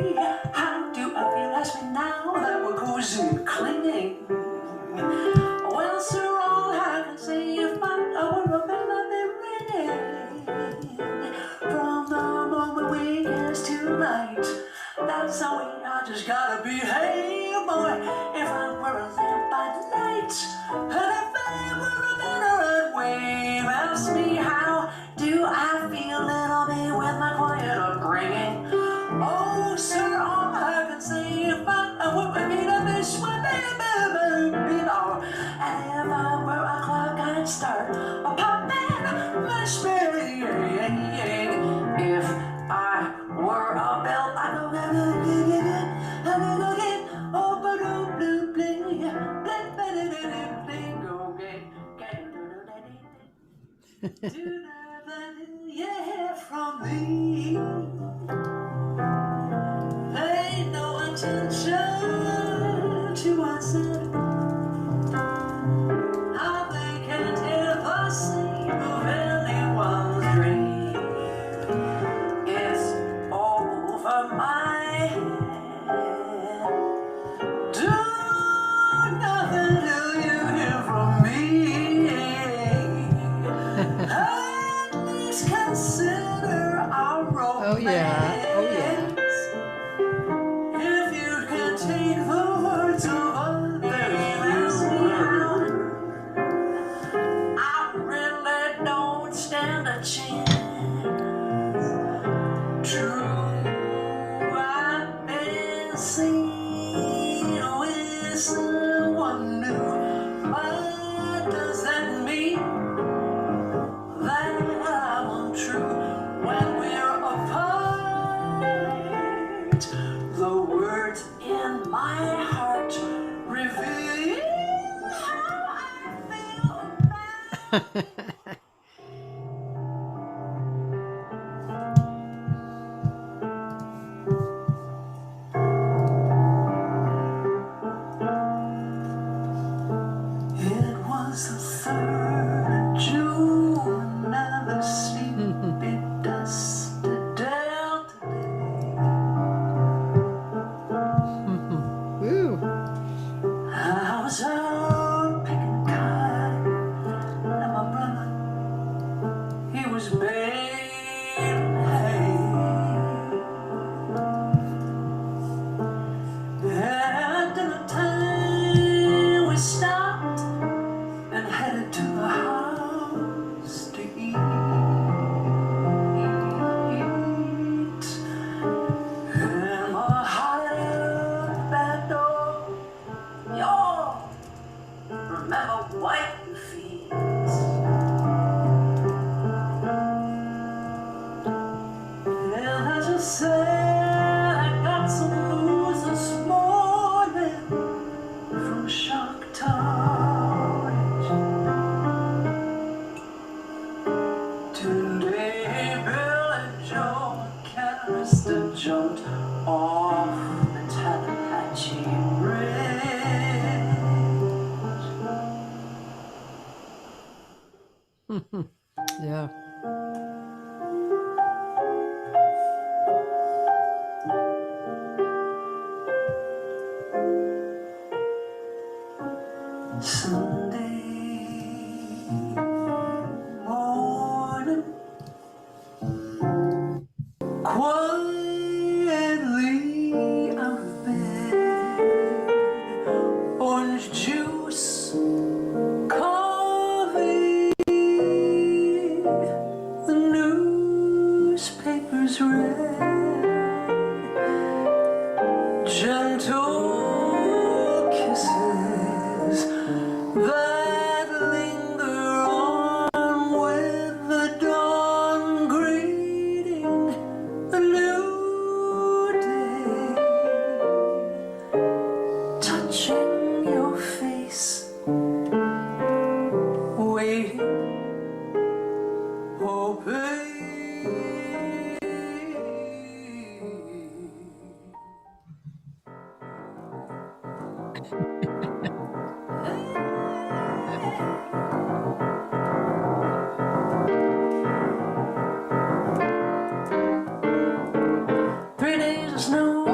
me, how do I feel? Ask me now that we're cozy clinging. Well, sir, all I can say, if I were a bell, I'd be ringing. From the moment we kiss tonight, that's how I just gotta behave, boy. If I were a lamp by night, and if I were a veteran wave, ask me how do I feel? It'll be with my quiet upbringing. Oh, sir, all I can say, if I were a beat up and swimming, and if I were a clock, I'd start a popping my spring. If I were a bell, I'd go get, oh, but oh, blue, bling, yeah, from me. Pay no attention to what I said. How they can't ever sing of anyone's dream. It's over my head. Do nothing till you hear from me. At least consider our romance. Oh yeah. If you can take the words of others, I really don't stand a chance. True, I've been seen with someone new, but does that mean that I'm untrue? When we're apart, the words in my heart reveal how I feel about It was the 3rd of June, another sleepy, dusty Delta day. Woo. I was out picking cotton, and my brother, he was baling hay. At dinner time, we stopped and headed to the house to eat. And my heart at the back door, y'all remember wiping feet. And I just said I got some news this morning from Shocktown. Today, Bill and Joe McAllister jumped off the Tallahatchie Bridge. Yeah. Sunday morning, quietly out of bed, orange juice, coffee, the newspapers read, gentle kisses that linger on with the dawn, greeting the new day, touching your face, waiting, hoping. Snow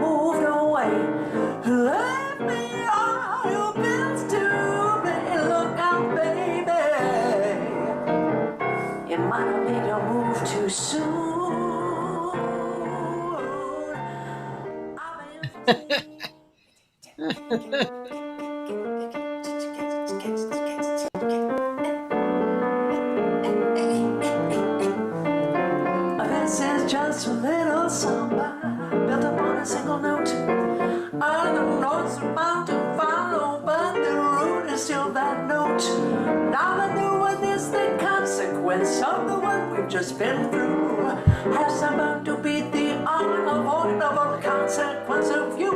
moved away. Left me all your bills to pay. Look out, baby. You might have made a move too soon. This is just a little song built upon a single note. Other notes are bound to follow, but the root is still that note. Now the new one is the consequence of the one we've just been through. Has about to be the unavoidable consequence of you.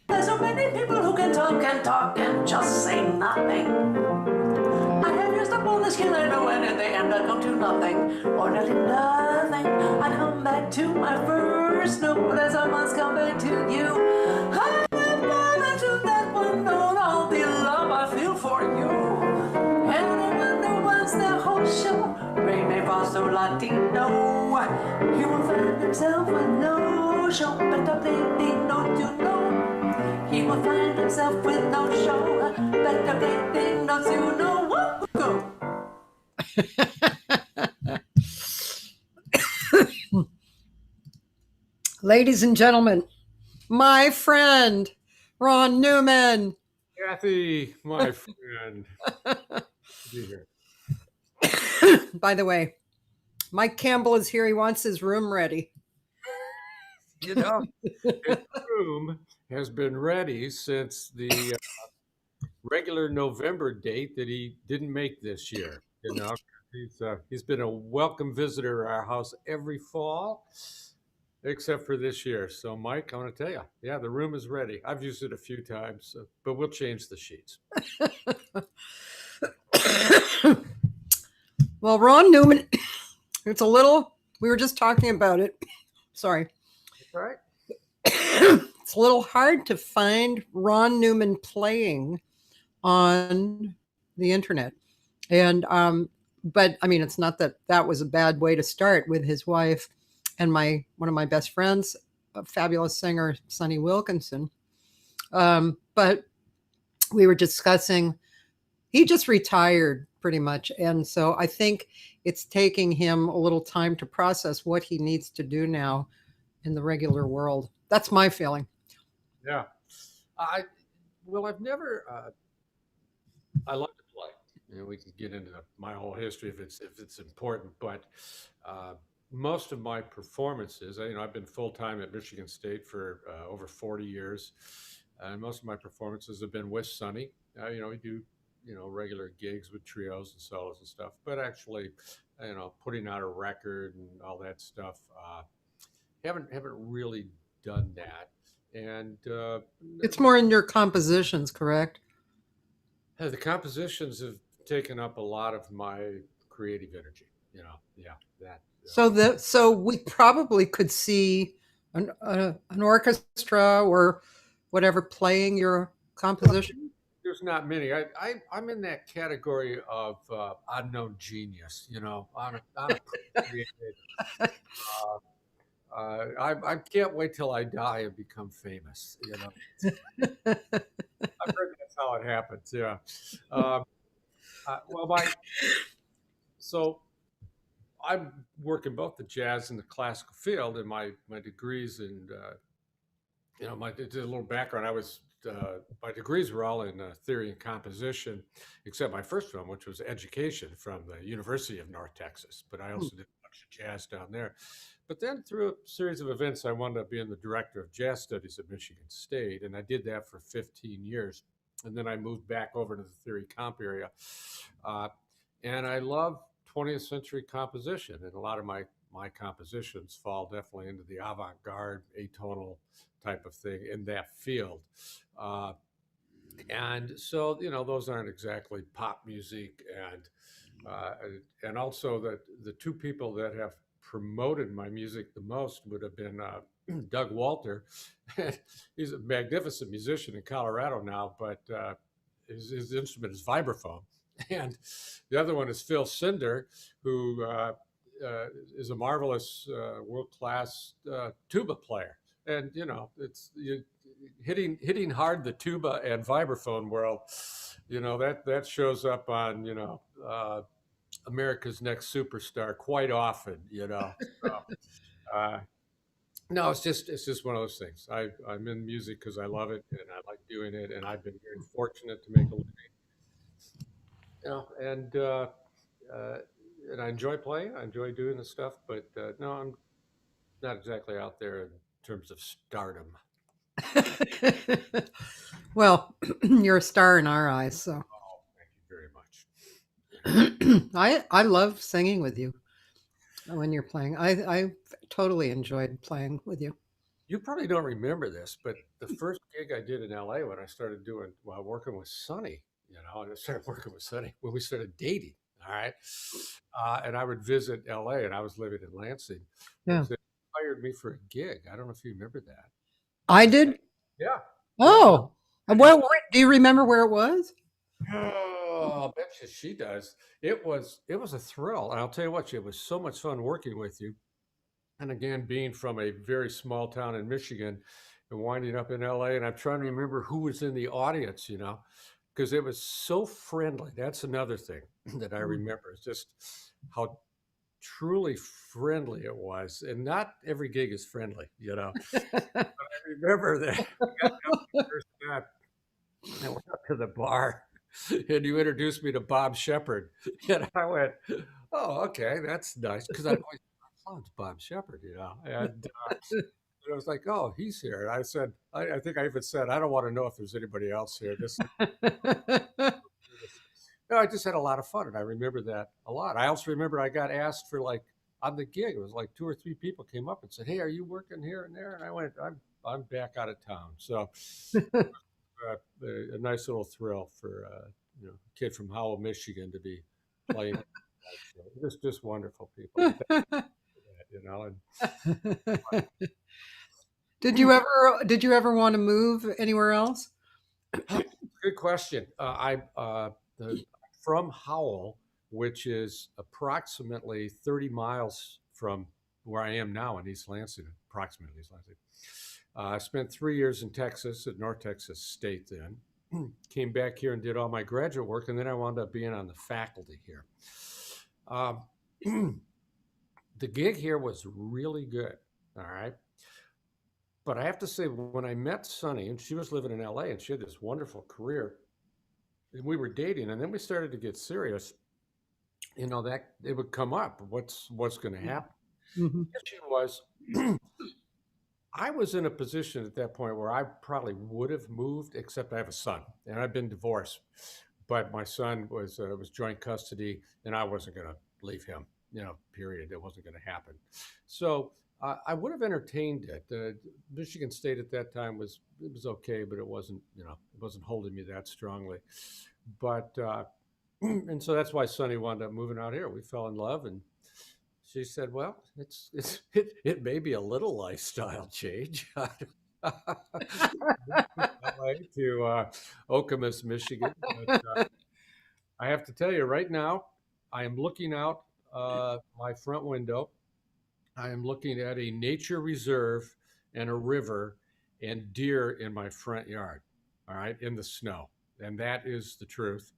There's so many people who can talk and just say nothing. I have used up all the skill I know, and in the end I come to nothing, or nearly nothing. I come back to my first note, as I must come back to you. I am gathered to that one note, all the love I feel for you. And I wonder what's the whole show. Re mi fa sol la ti do. He will find himself with no show, but a plain note you know. He will find himself with no show, but a plain note you know. Ladies and gentlemen, my friend, Ron Newman. Cathy, my friend. Be here. By the way, Mike Campbell is here. He wants his room ready. You know, his room has been ready since the regular November date that he didn't make this year. You know, he's been a welcome visitor at our house every fall, except for this year. So, Mike, I want to tell you, yeah, the room is ready. I've used it a few times, but we'll change the sheets. Well, Ron Newman, it's a little, we were just talking about it. Sorry. That's right. It's a little hard to find Ron Newman playing on the internet. And, but I mean, it's not that that was a bad way to start with his wife and one of my best friends, a fabulous singer, Sonny Wilkinson. But we were discussing, he just retired pretty much. And so I think it's taking him a little time to process what he needs to do now in the regular world. That's my feeling. Yeah. I've never, I love to play. You know, we can get into my whole history if it's important, but most of my performances, I've been full-time at Michigan State for over 40 years. And most of my performances have been with Sonny. We do, regular gigs with trios and solos and stuff, but actually, putting out a record and all that stuff, haven't really done that. And it's more in your compositions, correct? The compositions have taken up a lot of my creative energy. That. So we probably could see an orchestra or whatever playing your composition. There's not many. I'm in that category of unknown genius. I can't wait till I die and become famous. I've heard that's how it happens. Yeah. So I'm working both the jazz and the classical field, and my degrees and a little background. My degrees were all in theory and composition, except my first one, which was education from the University of North Texas. But I also did a bunch of jazz down there. But then through a series of events, I wound up being the director of jazz studies at Michigan State, and I did that for 15 years. And then I moved back over to the theory comp area. And I love 20th century composition, and a lot of my compositions fall definitely into the avant-garde, atonal type of thing in that field. And so, those aren't exactly pop music. And also the two people that have promoted my music the most would have been Doug Walter. He's a magnificent musician in Colorado now, but his instrument is vibraphone. And the other one is Phil Cinder, who is a marvelous world-class tuba player. and it's hitting hard the tuba and vibraphone world. That shows up on America's Next Superstar quite often. Uh, no, it's just one of those things. I'm in music because I love it and I like doing it, and I've been very fortunate to make a living. And uh, and I enjoy playing. I enjoy doing the stuff, but no, I'm not exactly out there in terms of stardom. Well, you're a star in our eyes, so Oh, thank you very much. I love singing with you when you're playing. I totally enjoyed playing with you. You probably don't remember this, but the first gig I did in LA when I started working with Sonny, and I started working with Sonny when we started dating. All right. And I would visit LA, and I was living in Lansing. Yeah, Was they hired me for a gig. I don't know if you remember that. I did. Yeah. Oh, do you remember where it was? Oh, I'll bet you she does. It was a thrill. And I'll tell you what, it was so much fun working with you. And again, being from a very small town in Michigan and winding up in LA, and I'm trying to remember who was in the audience, because it was so friendly. That's another thing that I remember, is just how truly friendly it was. And not every gig is friendly. But I remember that we got down to the first step, I went up to the bar and you introduced me to Bob Shepard. And I went, oh, okay, that's nice. Because I'd always loved Bob Shepard, and I was like, oh, he's here. And I said, I think I even said, I don't want to know if there's anybody else here. No, I just had a lot of fun. And I remember that a lot. I also remember I got asked for, like, on the gig, it was like 2 or 3 people came up and said, hey, are you working here and there? And I went, I'm back out of town. So a nice little thrill for a kid from Howell, Michigan, to be playing. Just wonderful people. And Did you ever want to move anywhere else? good question. From Howell, which is approximately 30 miles from where I am now in East Lansing, approximately East Lansing. I spent 3 years in Texas at North Texas State then. Came back here and did all my graduate work, and then I wound up being on the faculty here. Um, the gig here was really good, all right? But I have to say, when I met Sunny, and she was living in LA, and she had this wonderful career, and we were dating, and then we started to get serious, that it would come up. What's going to happen? Mm-hmm. The issue was, I was in a position at that point where I probably would have moved, except I have a son, and I've been divorced. But my son was joint custody, and I wasn't going to leave him. Period. It wasn't going to happen. So I would have entertained it. Michigan State at that time was okay, but it wasn't holding me that strongly. But and so that's why Sonny wound up moving out here. We fell in love, and she said, "Well, it may be a little lifestyle change." To Okemos, Michigan. But, I have to tell you right now, I am looking out my front window. I am looking at a nature reserve and a river and deer in my front yard. All right, in the snow, and that is the truth.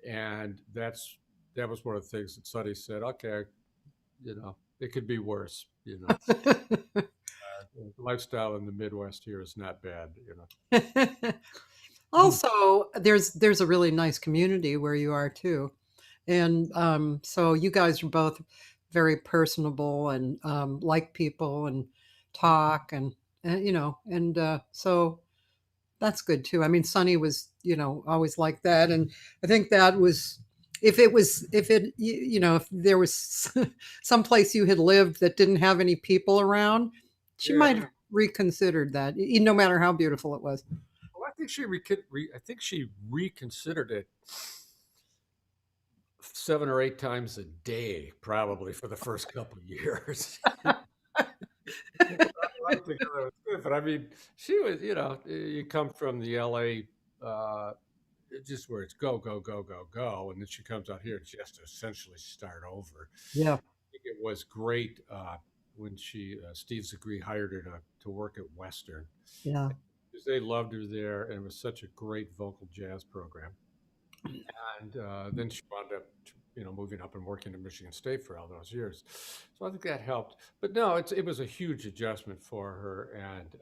And that was one of the things that Sonny said. Okay, it could be worse. Lifestyle in the Midwest here is not bad. Also, there's a really nice community where you are too, and so you guys are both very personable and like people and talk and so that's good too. I mean, Sonny was always like that, and I think that was if there was some place you had lived that didn't have any people around, she Yeah. might have reconsidered that, no matter how beautiful it was. Well, I think she reconsidered it 7 or 8 times a day, probably for the first couple of years. But I mean, she was, you come from the LA, just where it's go, go, go, go, go, and then she comes out here and she has to essentially start over. Yeah. I think it was great when she Steve Zagri hired her to work at Western, Yeah. because they loved her there, and it was such a great vocal jazz program. And then she wound up, moving up and working at Michigan State for all those years. So I think that helped. But no, it was a huge adjustment for her, and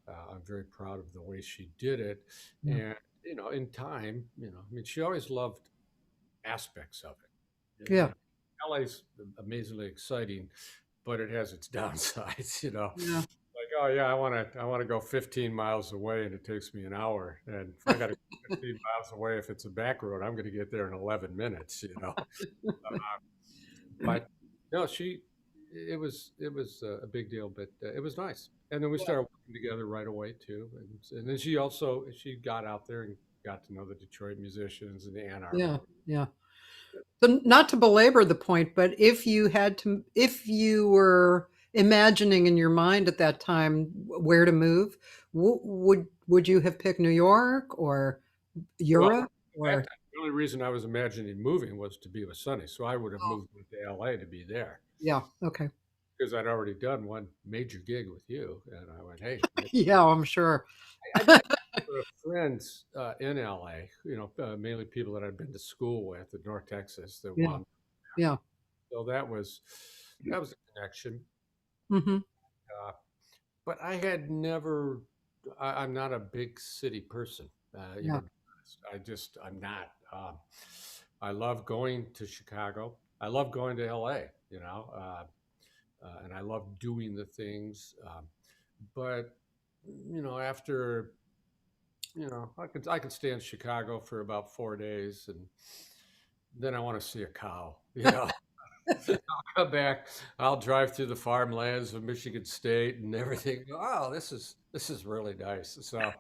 I'm very proud of the way she did it. Yeah. And in time, I mean, she always loved aspects of it. Yeah. LA's amazingly exciting, but it has its downsides. Yeah. Like, oh yeah, I want to go 15 miles away, and it takes me an hour. And if I got to go 15 miles away, if it's a back road, I'm going to get there in 11 minutes. But no, it was a big deal, but it was nice. And then we started working together right away too. And then she got out there and got to know the Detroit musicians and the Ann Arbor. Yeah. Yeah. So not to belabor the point, but if you were imagining in your mind at that time where to move, would you have picked New York or Well, Europe that or? time, the only reason I was imagining moving was to be with Sonny, so I would have moved to LA to be there Yeah. Okay. because I'd already done one major gig with you, and I went, hey, Yeah, I'm sure. I did friends in LA, mainly people that I'd been to school with in North Texas that Yeah. wound. Yeah. So that was a connection. Hmm. Uh, but I had never. I'm not a big city person. Yeah. I'm not. I love going to Chicago. I love going to LA. And I love doing the things. But after I could stay in Chicago for about 4 days, and then I want to see a cow. I'll come back. I'll drive through the farmlands of Michigan State and everything. Oh, this is really nice. So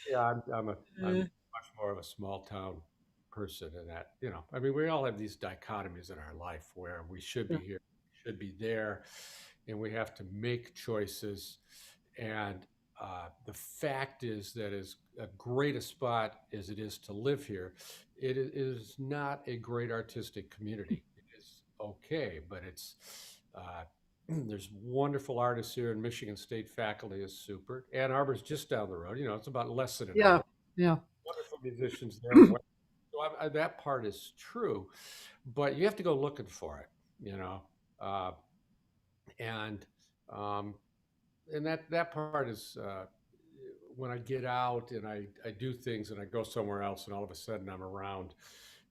yeah, I'm much more of a small town person in that. I mean, we all have these dichotomies in our life where we should be here, should be there, and we have to make choices. And the fact is that as a great a spot as it is to live here, it is not a great artistic community. It is okay, but it's there's wonderful artists here, and Michigan State faculty is super. Ann Arbor's just down the road. It's about less than an Yeah. hour. Yeah. Wonderful musicians there. So that part is true, but you have to go looking for it. Uh, and um, and that part is when I get out and I do things and I go somewhere else, and all of a sudden I'm around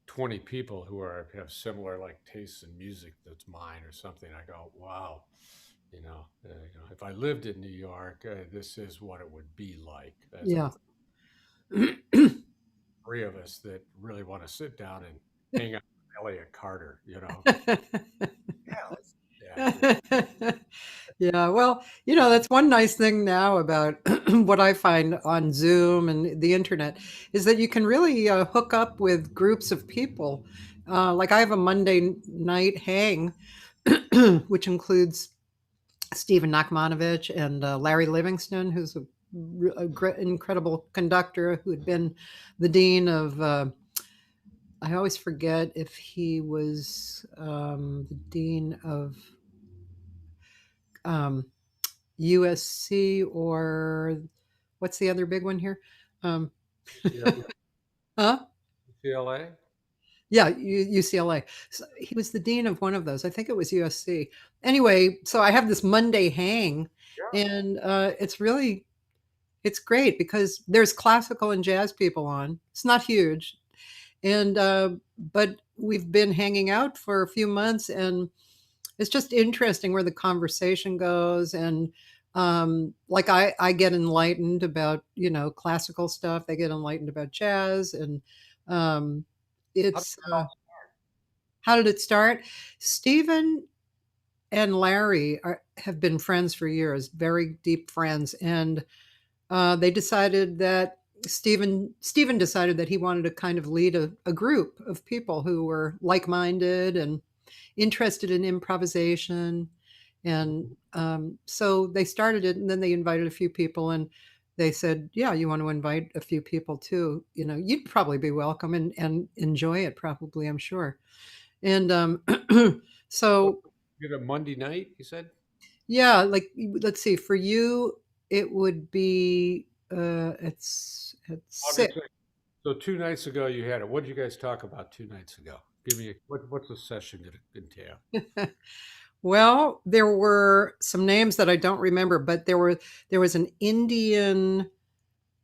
20 people who have similar like tastes in music that's mine or something. I go, wow, if I lived in New York, this is what it would be like. As Yeah. three of us that really want to sit down and hang out with Elliot Carter. Yeah. Yeah, well, that's one nice thing now about what I find on Zoom and the internet is that you can really hook up with groups of people. Like I have a Monday night hang, which includes Stephen Nachmanovich and Larry Livingston, who's a incredible conductor who had been the dean of. I always forget if he was the dean of USC or what's the other big one here? Huh? UCLA. Yeah, UCLA. So he was the dean of one of those. I think it was USC. Anyway, so I have this Monday hang, Yeah. and it's great because there's classical and jazz people on. It's not huge, and but we've been hanging out for a few months, and it's just interesting where the conversation goes. And like I get enlightened about classical stuff. They get enlightened about jazz, and it's how did it start? Stephen and Larry have been friends for years, very deep friends, and they decided that Stephen decided that he wanted to kind of lead a group of people who were like-minded and interested in improvisation. And so they started it, and then they invited a few people, and they said, yeah, you want to invite a few people too. You'd probably be welcome and enjoy it, probably, I'm sure. And so You had a Monday night, you said? Yeah, like let's see, for you it would be it's Oh, that's 6. right. So 2 nights ago you had it. What did you guys talk about 2 nights ago? Give me what's the session going to entail? Well, there were some names that I don't remember, but there was an Indian,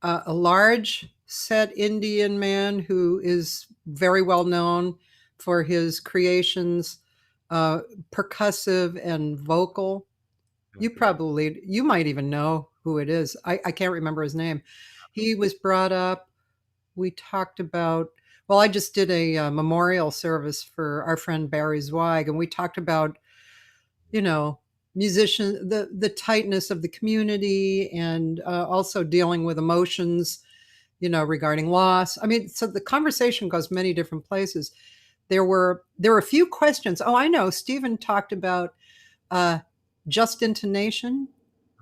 a large set Indian man who is very well known for his creations, uh, percussive and vocal. Okay. You might even know who it is. I can't remember his name. He was brought up. We talked about, well, I just did a, memorial service for our friend Barry Zweig, and we talked about, you know, the tightness of the community, and also dealing with emotions, regarding loss. I mean, so the conversation goes many different places. There were a few questions. Oh, I know. Stephen talked about uh, just intonation,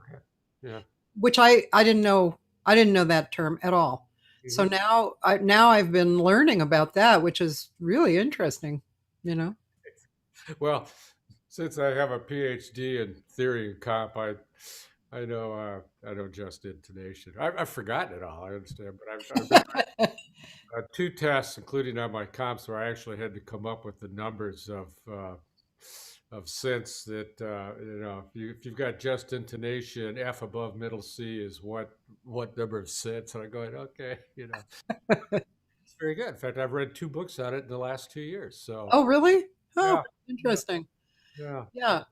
Okay. Yeah. which I didn't know. I didn't know that term at all. So Mhm. now I've been learning about that, which is really interesting. You know. Well, since I have a PhD in theory and comp, I know just intonation. I've forgotten it all. I understand, but I've been two tests, including on my comps, where I actually had to come up with the numbers of sense that if you've got just intonation, F above middle C is what number of cents, and I'm going, okay, it's very good. In fact, I've read 2 books on it in the last 2 years. So Oh, really? Oh, yeah, yeah, interesting. yeah. Yeah.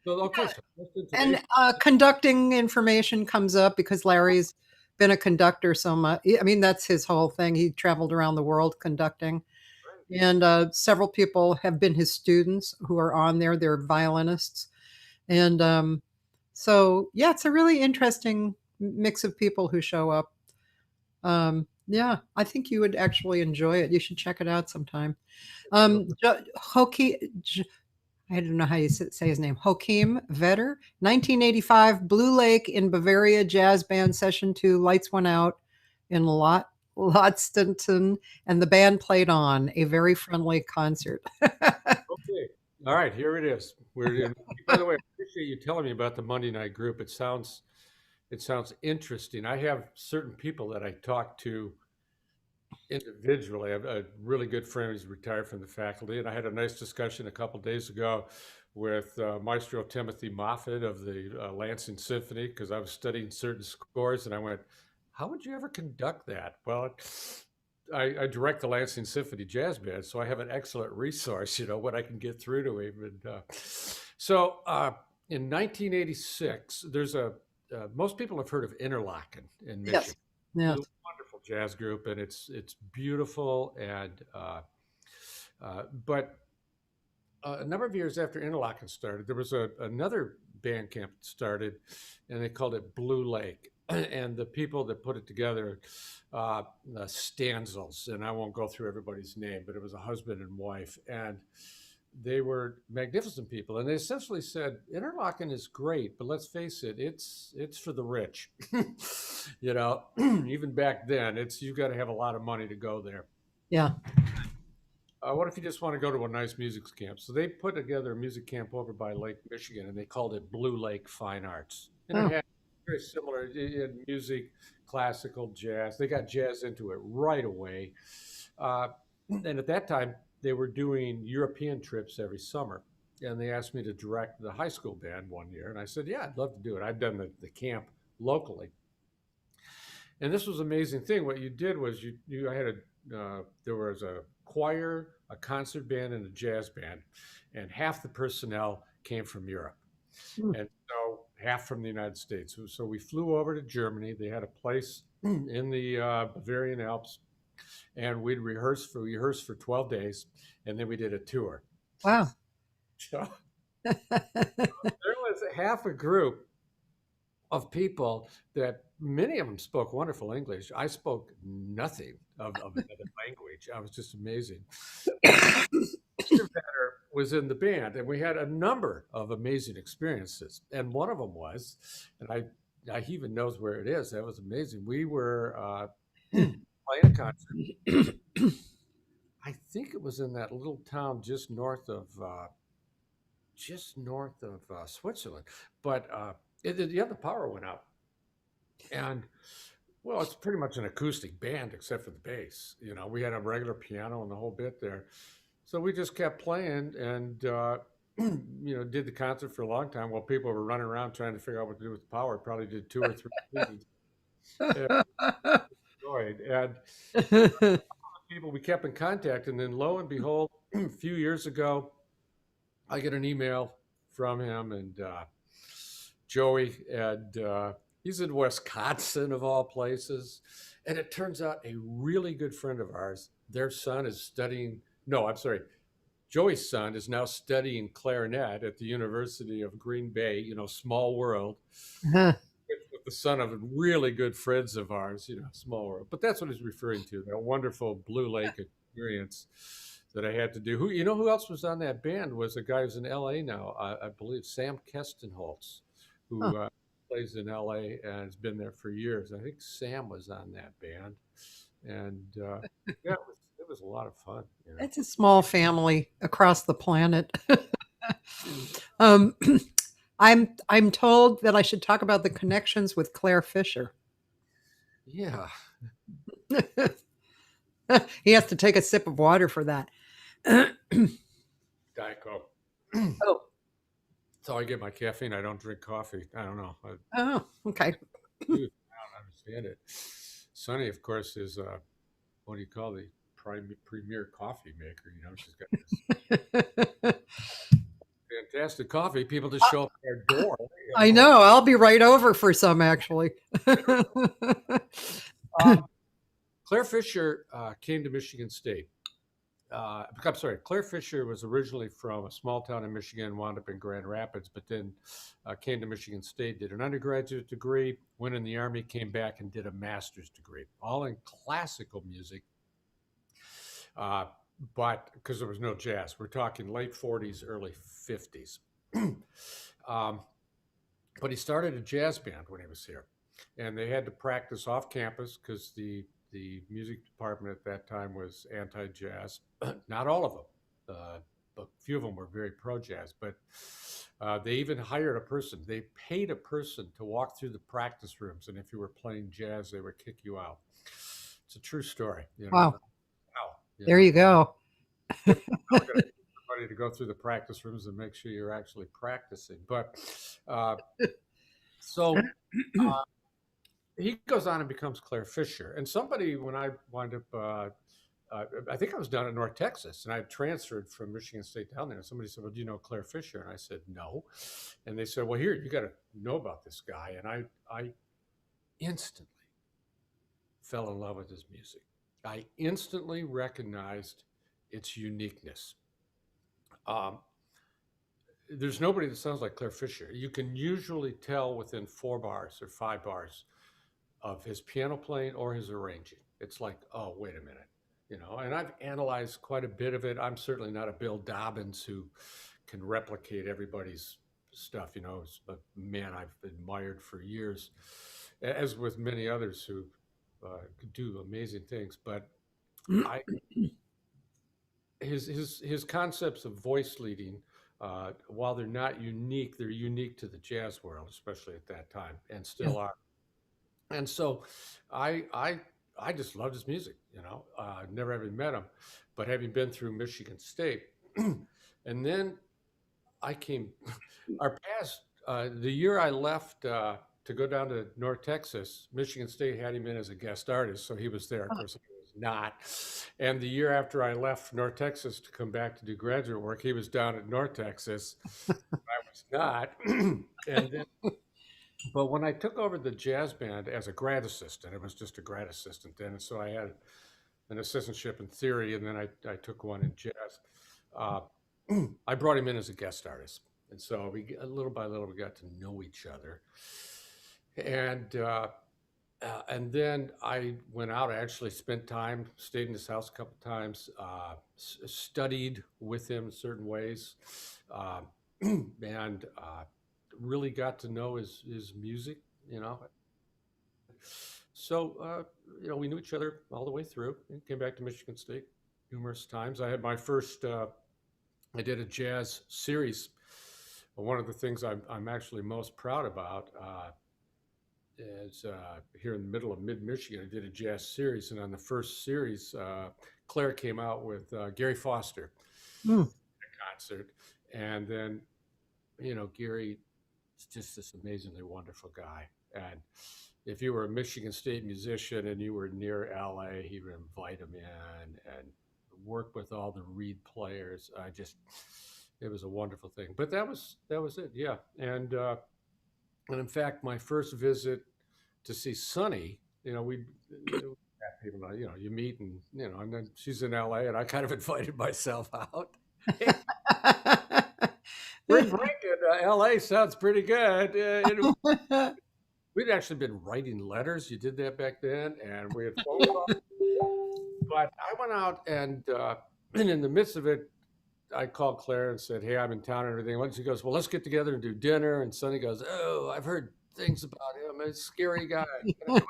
So okay, so just And intonation. conducting information comes up because Larry's been a conductor so much. I mean, that's his whole thing. He traveled around the world conducting. And several people have been his students who are on there. They're violinists. And so, yeah, it's a really interesting mix of people who show up. Yeah, I think you would actually enjoy it. You should check it out sometime. Hoki, I don't know how you say his name. Joachim Vetter, 1985, Blue Lake in Bavaria Jazz Band Session 2. Lights went out in Lotstenton, and the band played on a very friendly concert. Okay. All right, here it is. We're in. By the way, I appreciate you telling me about the Monday night group. It sounds interesting. I have certain people that I talk to individually. I have a really good friend who's retired from the faculty, and I had a nice discussion a couple days ago with Maestro Timothy Moffat of the Lansing Symphony because I was studying certain scores, and I went, "How would you ever conduct that?" Well, I direct the Lansing Symphony Jazz Band, so I have an excellent resource, when I can get through to him. And in 1986, there's most people have heard of Interlochen in Yes. Michigan. It's a Yes. wonderful jazz group, and it's beautiful. And but a number of years after Interlochen started, there was another band camp that started, and they called it Blue Lake. And the people that put it together, Stanzels, and I won't go through everybody's name, but it was a husband and wife, and they were magnificent people. And they essentially said, Interlochen is great, but let's face it, it's for the rich. Even back then, you've got to have a lot of money to go there. Yeah. What if you just want to go to a nice music camp? So they put together a music camp over by Lake Michigan, and they called it Blue Lake Fine Arts. And it Oh, had very similar in music, classical, jazz. They got jazz into it right away. Uh, and at that time, they were doing European trips every summer. And they asked me to direct the high school band one year. And I said, yeah, I'd love to do it. I'd done the camp locally. And this was an amazing thing. What you did was I had there was a choir, a concert band, and a jazz band, and half the personnel came from Europe, hmm. and so half from the United States. So we flew over to Germany. They had a place in the Bavarian Alps, and we rehearsed for 12 days, and then we did a tour. Wow. So there was half a group of people that many of them spoke wonderful English. I spoke nothing of another language. I was just amazing. Mr. Vetter was in the band, and we had a number of amazing experiences. And one of them was, and he even knows where it is. That was amazing. We were playing a concert. I think it was in that little town just north of just north of Switzerland. But the power went out, and well, it's pretty much an acoustic band except for the bass. We had a regular piano and the whole bit there, so we just kept playing and did the concert for a long time while people were running around trying to figure out what to do with the power. Probably did two or three seasons. And enjoyed. And people we kept in contact, and then lo and behold, a few years ago, I get an email from him and Joey, and he's in Wisconsin of all places. And it turns out a really good friend of ours, their son is studying. No, I'm sorry. Joey's son is now studying clarinet at the University of Green Bay, small world, with the son of really good friends of ours, small world. But that's what he's referring to, that wonderful Blue Lake experience that I had to do. Who else was on that band was a guy who's in LA now, I believe, Sam Kestenholtz, who plays in LA and has been there for years. I think Sam was on that band. And yeah, it was a lot of fun. It's a small family across the planet. um, I'm told that I should talk about the connections with Claire Fisher. Yeah. He has to take a sip of water for that. Diet Coke. Oh. That's how I get my caffeine. I don't drink coffee. I don't know. Oh, okay. I don't understand it. Sunny, of course, is what do you call the premier coffee maker? She's got this fantastic coffee. People just show up at their door. I know. I'll be right over for some, actually. Claire Fisher came to Michigan State. I'm sorry, Claire Fisher was originally from a small town in Michigan, wound up in Grand Rapids, but then came to Michigan State, did an undergraduate degree, went in the Army, came back and did a master's degree, all in classical music. But because there was no jazz, we're talking late 40s, early 50s. But he started a jazz band when he was here, and they had to practice off campus because the music department at that time was anti-jazz. Not all of them, but a few of them were very pro-jazz. But they even hired a person. They paid a person to walk through the practice rooms, and if you were playing jazz, they would kick you out. It's a true story. Wow. There you go. Everybody to go through the practice rooms and make sure you're actually practicing. But so he goes on and becomes Claire Fisher. And somebody, when I wind up, I think I was down in North Texas, and I transferred from Michigan State down there. And somebody said, "Well, do you know Claire Fisher?" And I said, "No." And they said, "Well, here, you got to know about this guy." And I instantly fell in love with his music. I instantly recognized its uniqueness. There's nobody that sounds like Claire Fisher. You can usually tell within 4 bars or 5 bars of his piano playing or his arranging. It's like, oh, wait a minute. And I've analyzed quite a bit of it. I'm certainly not a Bill Dobbins who can replicate everybody's stuff. It's a man I've admired for years, as with many others who could do amazing things. But his concepts of voice leading, while they're not unique, they're unique to the jazz world, especially at that time, and still are. And so I just loved his music, never having met him, but having been through Michigan State. And then our past, the year I left to go down to North Texas, Michigan State had him in as a guest artist, so he was there. Of course, he was not. And the year after I left North Texas to come back to do graduate work, he was down at North Texas. I was not. And then, but when I took over the jazz band as a grad assistant, it was just a grad assistant then, and so I had an assistantship in theory, and then I took one in jazz. I brought him in as a guest artist, and so little by little we got to know each other. And then I went out. I actually spent time, stayed in his house a couple of times, studied with him in certain ways, and really got to know his music. So we knew each other all the way through. And came back to Michigan State numerous times. I had my first. I did a jazz series one of the things I'm actually most proud about is here in the middle of mid-Michigan, I did a jazz series, and on the first series, Claire came out with Gary Foster Mm. concert, and then Gary is just this amazingly wonderful guy, and if you were a Michigan State musician and you were near LA, he would invite him in and work with all the reed players. It was a wonderful thing. But that was it, yeah. And in fact, my first visit to see Sonny, we people, you meet and then she's in LA and I kind of invited myself out. Spring break in LA sounds pretty good. We'd actually been writing letters. You did that back then, and we had phone calls. But I went out and in the midst of it, I called Claire and said, "Hey, I'm in town and everything." And she goes, "Well, let's get together and do dinner." And Sonny goes, "Oh, I've heard things about him. He's a scary guy." And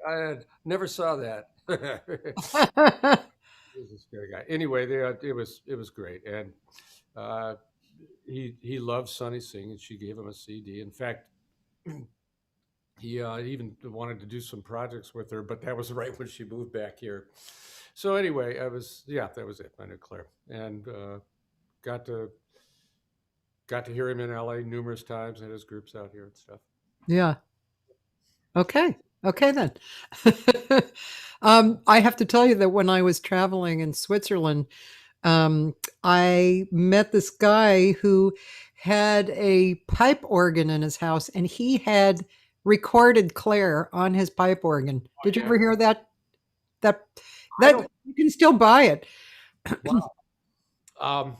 I never saw that. He was a scary guy. Anyway, it was great, and uh, he loved Sonny singing. She gave him a CD. In fact, he even wanted to do some projects with her, but that was right when she moved back here. So anyway, that was it. I knew Claire, and got to hear him in LA numerous times, and his groups out here and stuff. Yeah. Okay. Okay then. I have to tell you that when I was traveling in Switzerland, I met this guy who had a pipe organ in his house, and he had recorded Claire on his pipe organ. Did you ever hear that? That you can still buy it. Wow.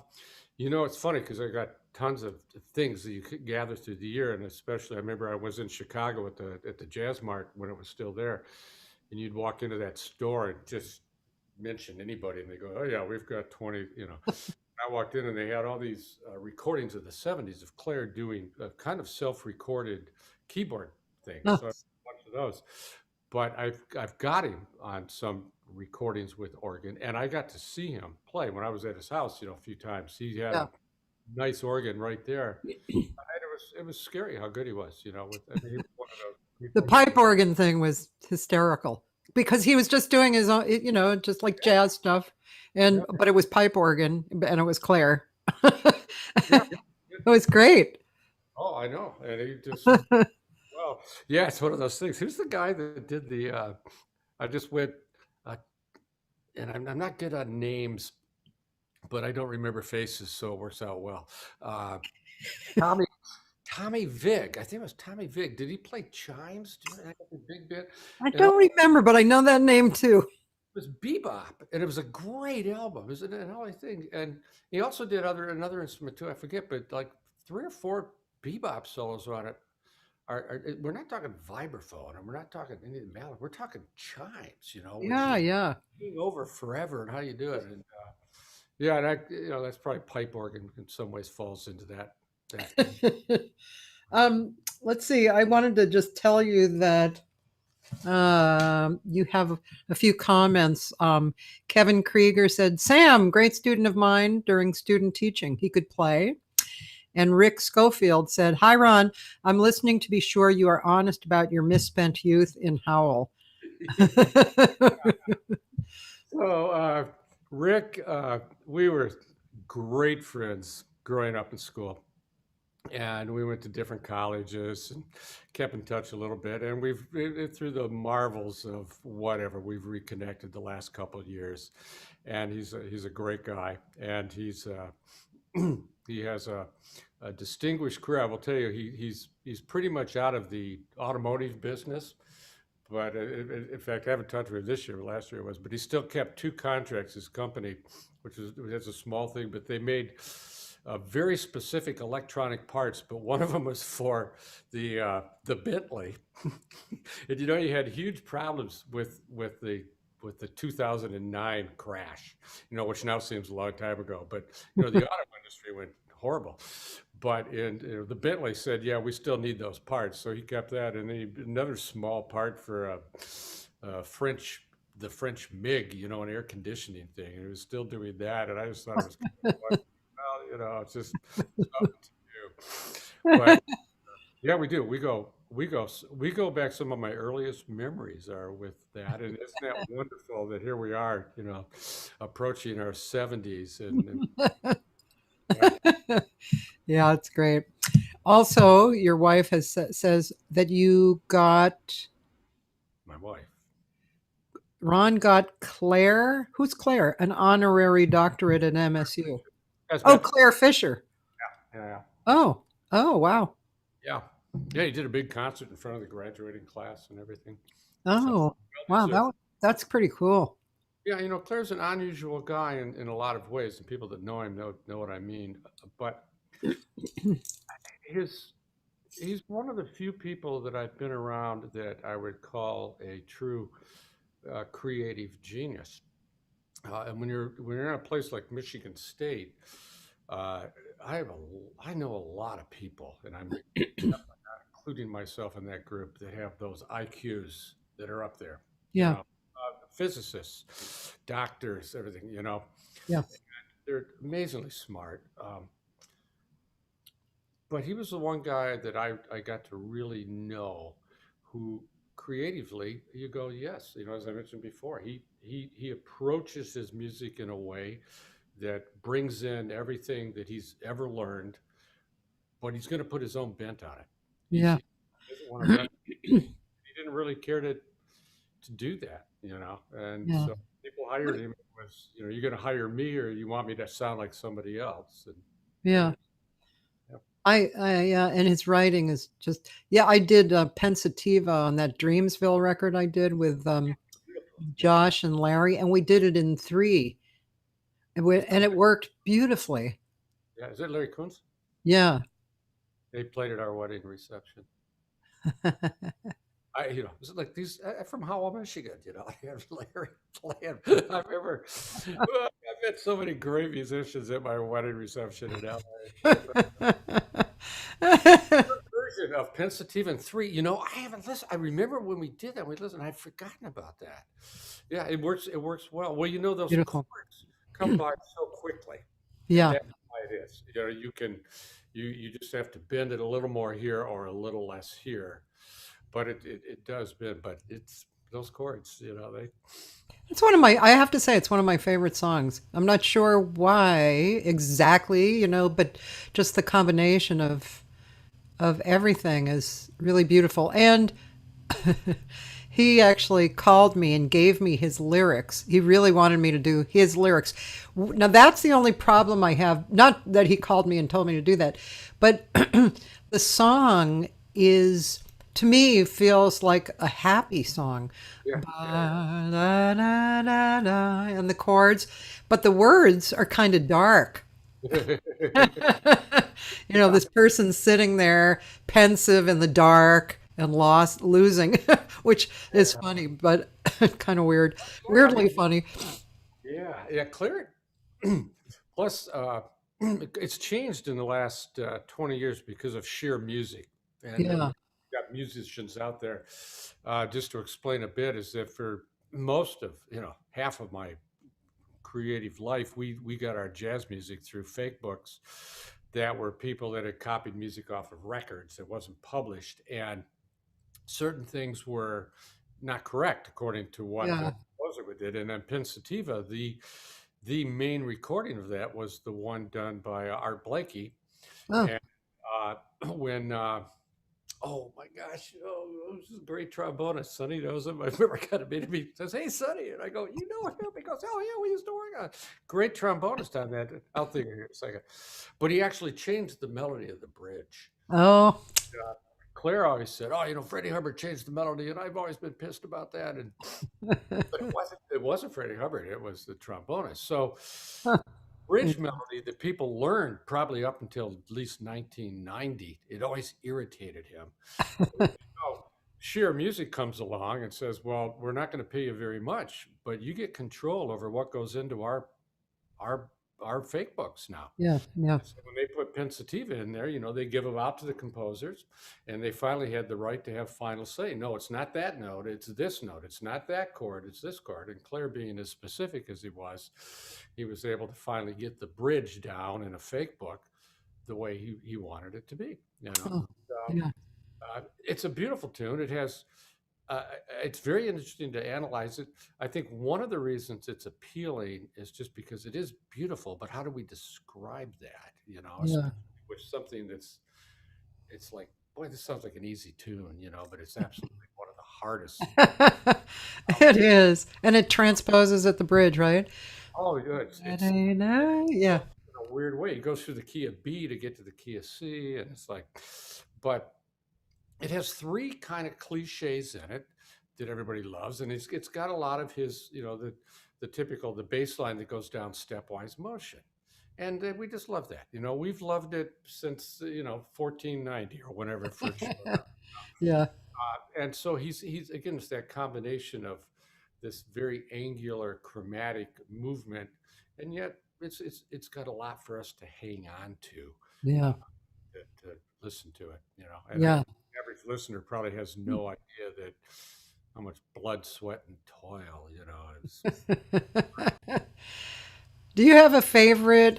It's funny because I got tons of things that you could gather through the year, and especially I remember I was in Chicago at the Jazz Mart when it was still there, and you'd walk into that store and just mention anybody, and they go, "Oh yeah, we've got 20." I walked in and they had all these recordings of the '70s of Claire doing a kind of self-recorded keyboard thing. Oh. So I watched those, but I've got him on some recordings with organ, and I got to see him play when I was at his house, a few times. He had Yeah. a nice organ right there. And it was scary how good he was. He was one of those The people. pipe organ thing was hysterical because he was just doing his own, just like jazz stuff, but it was pipe organ and it was Claire. Yeah. It was great. Oh, I know, and he just well, yeah, it's one of those things. Who's the guy that did the? I just went, and I'm not good on names, but I don't remember faces, so it works out well. Tommy Tommy Vig. I think it was Tommy Vig. Did he play chimes? Do you know that big bit? I don't remember, but I know that name too. It was bebop, and it was a great album. It was an LA thing, and he also did another instrument too. I forget, but like 3 or 4 bebop solos on it. We're not talking vibraphone, and we're not talking any of the melody. We're talking chimes. Yeah. Being over forever, and how you do it, and yeah, and that's probably pipe organ in some ways falls into that. Let's see. I wanted to just tell you that you have a few comments. Kevin Krieger said, "Sam, great student of mine during student teaching. He could play." And Rick Schofield said, "Hi, Ron. I'm listening to be sure you are honest about your misspent youth in Howell." So, Rick, we were great friends growing up in school. And we went to different colleges and kept in touch a little bit. And through the marvels of whatever, we've reconnected the last couple of years. And he's a great guy. And he has a distinguished career. I will tell you, he's pretty much out of the automotive business. But in fact, I haven't talked to him this year, last year it was, but he still kept 2 contracts, his company, which is a small thing, but they made very specific electronic parts, but one of them was for the Bentley. And you had huge problems with the 2009 crash, which now seems a long time ago, but the auto industry went horrible. But the Bentley said, "Yeah, we still need those parts," so he kept that, and then another small part for the French MiG, an air conditioning thing, and he was still doing that, and I just thought it was kind of fun. Well, it's just something to But yeah, we do. We go back. Some of my earliest memories are with that, and isn't that wonderful that here we are, approaching our 70s, and yeah, Yeah, it's great. Also, your wife says that you got my wife. Ron got Claire. Who's Claire? An honorary doctorate at MSU. That's Oh, met. Claire Fisher. Yeah, Oh, oh, wow. yeah, yeah. He did a big concert in front of the graduating class and everything. So Oh, well wow. deserved. That's pretty cool. Yeah, Claire's an unusual guy in a lot of ways, and people that know him know what I mean. But his he's one of the few people that I've been around that I would call a true creative genius. And when you're in a place like Michigan State, uh, I know a lot of people, and I'm including myself in that group that have those IQs that are up there. Yeah, Physicists, doctors, everything. yeah, They're amazingly smart. But he was the one guy that I got to really know who creatively you go, yes, as I mentioned before, he approaches his music in a way that brings in everything that he's ever learned, but he's going to put his own bent on it. yeah. He doesn't want to he didn't really care to do that, and Yeah, so people hired him. It was, you're going to hire me or you want me to sound like somebody else, and there yeah. it is. Yep. Yeah, and his writing is just, yeah, I did Pensativa on that Dreamsville record I did with Beautiful. Yeah. Josh and Larry, and we did it in three, and it worked beautifully. Yeah. Is it Larry Kunz? Yeah. They played at our wedding reception. Is it like these from Howell, Michigan? I have Larry playing. I remember, I've met so many great musicians at my wedding reception in LA. Version of Pensativa in 3. I haven't listened. I remember when we did that. We listened. I'd forgotten about that. Yeah, it works. It works well. Well, those Beautiful. chords come by so quickly, and Yeah. that's why it is. You just have to bend it a little more here or a little less here, but it does bend. But it's those chords. They. It's I have to say, it's one of my favorite songs. I'm not sure why exactly, but just the combination of everything is really beautiful. And he actually called me and gave me his lyrics. He really wanted me to do his lyrics. Now, that's the only problem I have. Not that he called me and told me to do that, but the song is, to me, feels like a happy song. Yeah. Ba, da, da, da, da, and the chords, but the words are kind of dark. This person sitting there pensive in the dark and losing, which is funny, but kind of weird, weirdly funny. Yeah, clear it. Plus, it's changed in the last 20 years because of sheer music. And Yeah, we've got musicians out there. Just to explain a bit, is that for most of, half of my creative life, we got our jazz music through fake books that were people that had copied music off of records that wasn't published. And certain things were not correct according to what yeah. the composer did. And then Pensativa, the main recording of that was the one done by Art Blakey. Oh, And when oh my gosh, this is a great trombonist. Sonny knows him. I remember I got to meet him. He says, "Hey, Sonny," and I go, "You know him?" He goes, "Oh yeah, we used to work on." Great trombonist on that. I'll think here in a second. But he actually changed the melody of the bridge. oh, Claire always said, "Oh, Freddie Hubbard changed the melody," and I've always been pissed about that. But it wasn't Freddie Hubbard; it was the trombonist. So bridge melody that people learned probably up until at least 1990, it always irritated him. Sheer music comes along and says, "Well, we're not going to pay you very much, but you get control over what goes into our our fake books now." yeah, yeah, So when they put Pensativa in there, they give them out to the composers, and they finally had the right to have final say. No, it's not that note, it's this note. It's not that chord, it's this chord. And Claire, being as specific as he was able to finally get the bridge down in a fake book the way he wanted it to be. You know, Oh, yeah. it's a beautiful tune. It has. Uh, it's very interesting to analyze it. I think one of the reasons it's appealing is just because it is beautiful. But how do we describe that? You know, Yeah. especially with something that's it's like, boy, this sounds like an easy tune, you know, but it's absolutely one of the hardest. It is. And it transposes at the bridge, right? Oh, yeah, it's Yeah. in a weird way. It goes through the key of B to get to the key of C, and it's like, but it has three kind of cliches in it that everybody loves, and it's got a lot of his, you know, the typical the bass line that goes down stepwise motion, and we just love that. You know, we've loved it since 1490 or whenever it first showed up. Yeah. And so he's again, it's that combination of this very angular chromatic movement, and yet it's got a lot for us to hang on to, Yeah. uh, to listen to it, you know. And I Yeah. think the average listener probably has no idea that how much blood, sweat, and toil, you know, is. Do you have a favorite?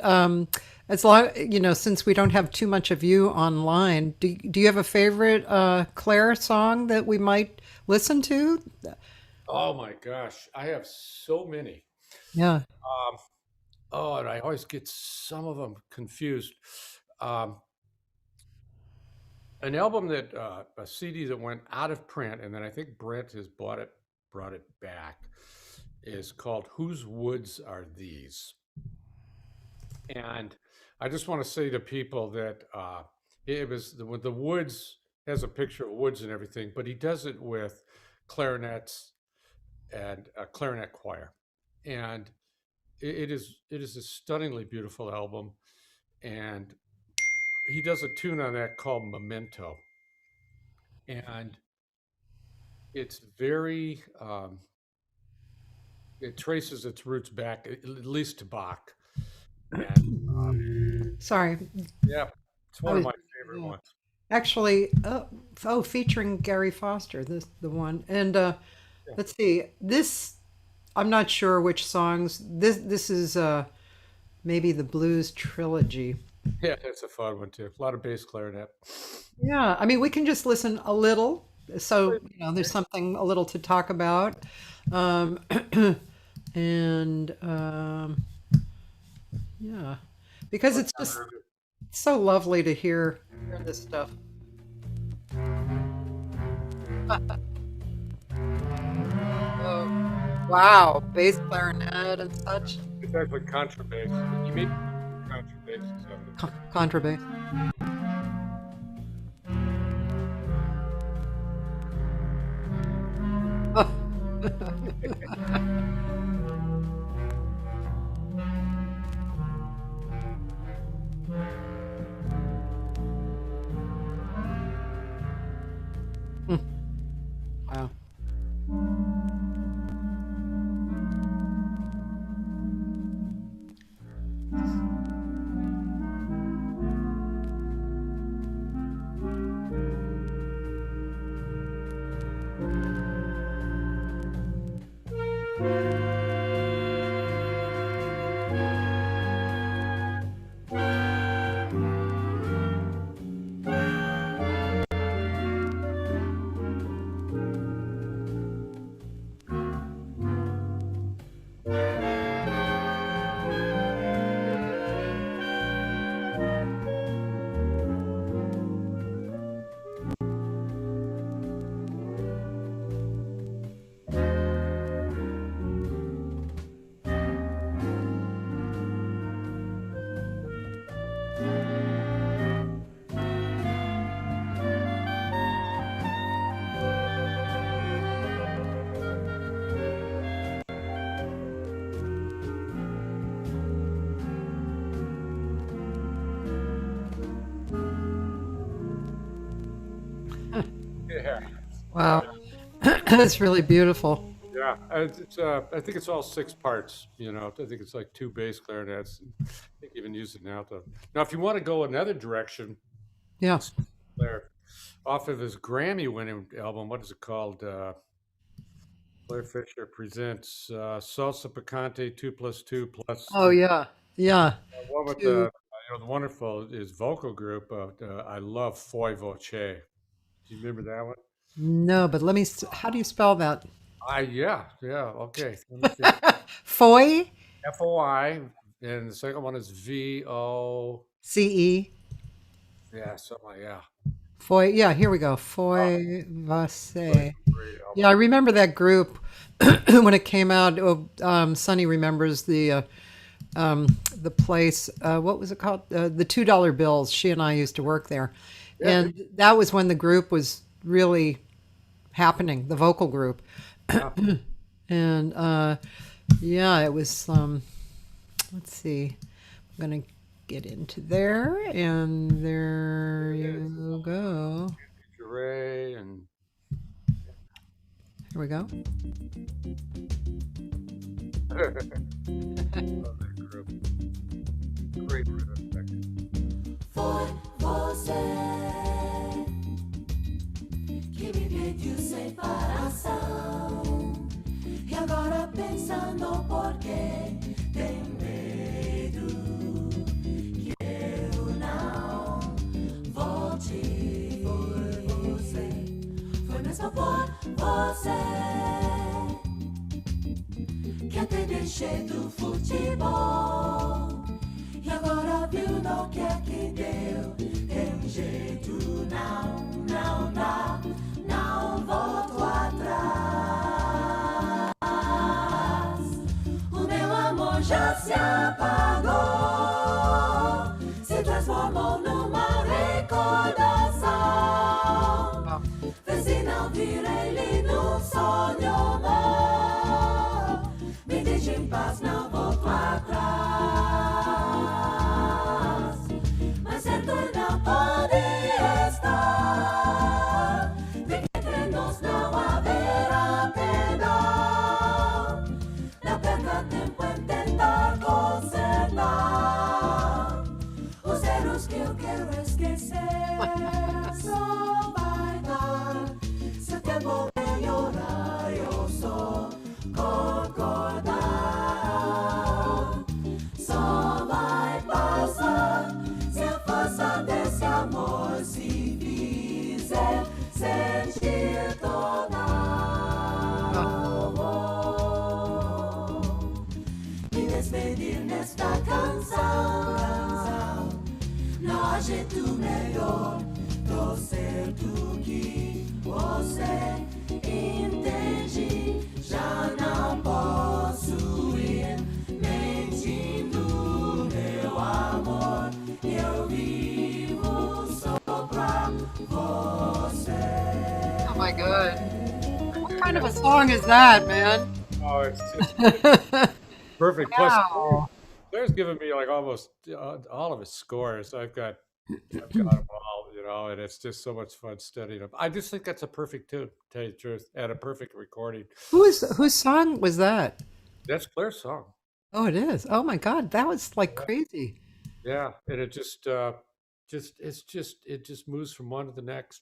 As long since we don't have too much of you online, do you have a favorite Claire song that we might listen to? Oh my gosh, I have so many. Yeah. Um, oh, and I always get some of them confused. Um, an album that a CD that went out of print, and then I think Brent has brought it back, is called "Whose Woods Are These?" And I just want to say to people that it was the woods has a picture of woods and everything, but he does it with clarinets and a clarinet choir, and it is a stunningly beautiful album, and he does a tune on that called Memento, and it's very it traces its roots back at least to Bach, and Sorry, yeah, it's I one of was my favorite yeah. ones. Actually. Featuring Gary Foster, this the one. And Yeah, let's see. This I'm not sure which songs. This is maybe the Blues Trilogy. yeah, that's a fun one too. A lot of bass clarinet. Yeah, I mean, we can just listen a little. So, there's something a little to talk about. Um, and yeah, because it's just so lovely to hear this stuff. Oh, wow, bass clarinet and such. It's actually contrabass. He made contrabasses on the. Contrabass. Wow. Yeah, uh, Wow. That's really beautiful. yeah. I think it's all six parts. You know, I think it's like two bass clarinets. I think even use it now. Now, if you want to go another direction, Yeah. Claire, off of his Grammy-winning album, what is it called? Claire Fisher presents Salsa Picante 2+2 plus Oh, yeah. Yeah. one with Two. the The wonderful is vocal group. I love Foy Voce. Do you remember that one? No, but let me. How do you spell that? Yeah. Okay, let me think. Foy, FOI, and the second one is VO. CE. Yeah, something like yeah. Foy. Yeah, here we go. Oh, Foy great, Vasse. great Yeah, I album. remember that group when it came out. Oh, Sonny remembers the place. What was it called? The $2 bills. She and I used to work there, Yeah, and that was when the group was really happening. The vocal group, yeah. and yeah, it was. Let's see. I'm gonna get into there, and there There it is. you go. Ray and Here we go. love that group. Great rhythm section. Foi você que me pediu separação. E agora pensando por que tem medo que eu não volte. Foi você, foi mesmo por você que eu te deixei do futebol. E agora viu no que é que deu. Tem jeito, não dá, não volto atrás. O meu amor já se apagou, se transformou numa recordação. Vê se não vira ele num sonho, amor. Me deixa em paz, não volto atrás. Mas certo não pode estar, de que entre nós não haverá perdão. Não perca tempo em tentar consertar os erros que eu quero esquecer. Só vai dar se o tempo melhorar. Eu só concordar. Só vai passar se a força desse amor se fizer sentir toda. Me despedir nesta canção, não há jeito melhor. Tô certo que você entende. Já não posso ir mentindo, meu amor. Eu vivo só pra você. Oh my God! What kind of a song is that, man? Oh, it's just perfect. Plus, Wow. Claire's given me like almost all of his scores. I've got them all, and it's just so much fun studying them. I just think that's a perfect tune, to tell you the truth, and a perfect recording. Whose song was that? That's Claire's song. Oh, it is. Oh my God, that was like crazy. Yeah, and it just moves from one to the next.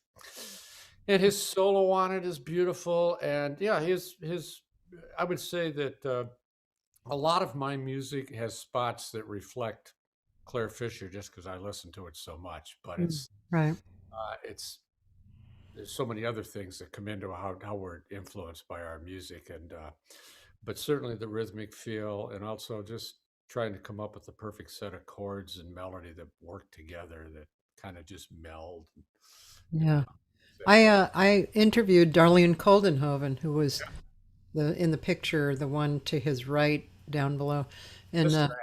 And his solo on it is beautiful, and yeah, his I would say that a lot of my music has spots that reflect Claire Fisher, just because I listen to it so much. But Mm, right. it's there's so many other things that come into how we're influenced by our music, and but certainly the rhythmic feel, and also just trying to come up with the perfect set of chords and melody that work together, that kind of just meld. You know, Yeah. that, I interviewed Darlene Coldenhoven, who was the in the picture, the one to his right down below, and Sister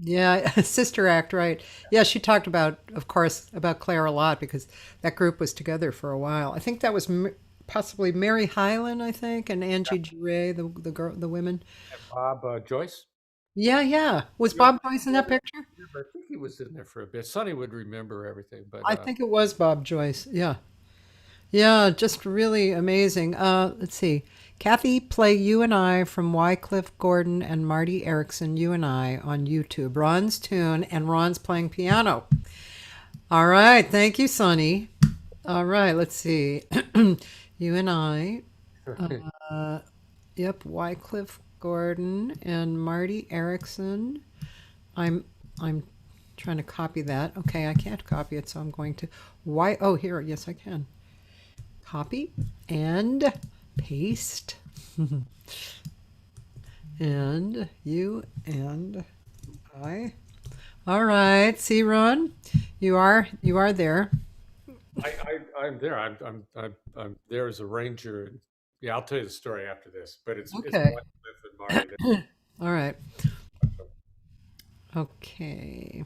yeah, Sister Act, right? Yeah, she talked about, of course, about Claire a lot because that group was together for a while. I think that was possibly Mary Hyland, I think, and Angie Gray, the girl, the women. and Bob Joyce. Yeah, yeah. Was You know, Bob Joyce in that picture? I think he was in there for a bit. Sonny would remember everything, but I think it was Bob Joyce. Yeah. Yeah, just really amazing. Let's see. Cathy, play You and I from Wycliffe Gordon and Marty Erickson, You and I on YouTube. Ron's tune, and Ron's playing piano. All right. Thank you, Sonny. All right. Let's see. You and I. Uh, yep. Wycliffe Gordon and Marty Erickson. I'm Trying to copy that. Okay, I can't copy it, so I'm going to. Why? Oh, here. Yes, I can. Copy and paste. And you and I. All right. See, Ron, you are there. I'm there. I'm there as a ranger. And yeah, I'll tell you the story after this. But it's Okay. Glenn, Cliff, and Marty. All right. Okay.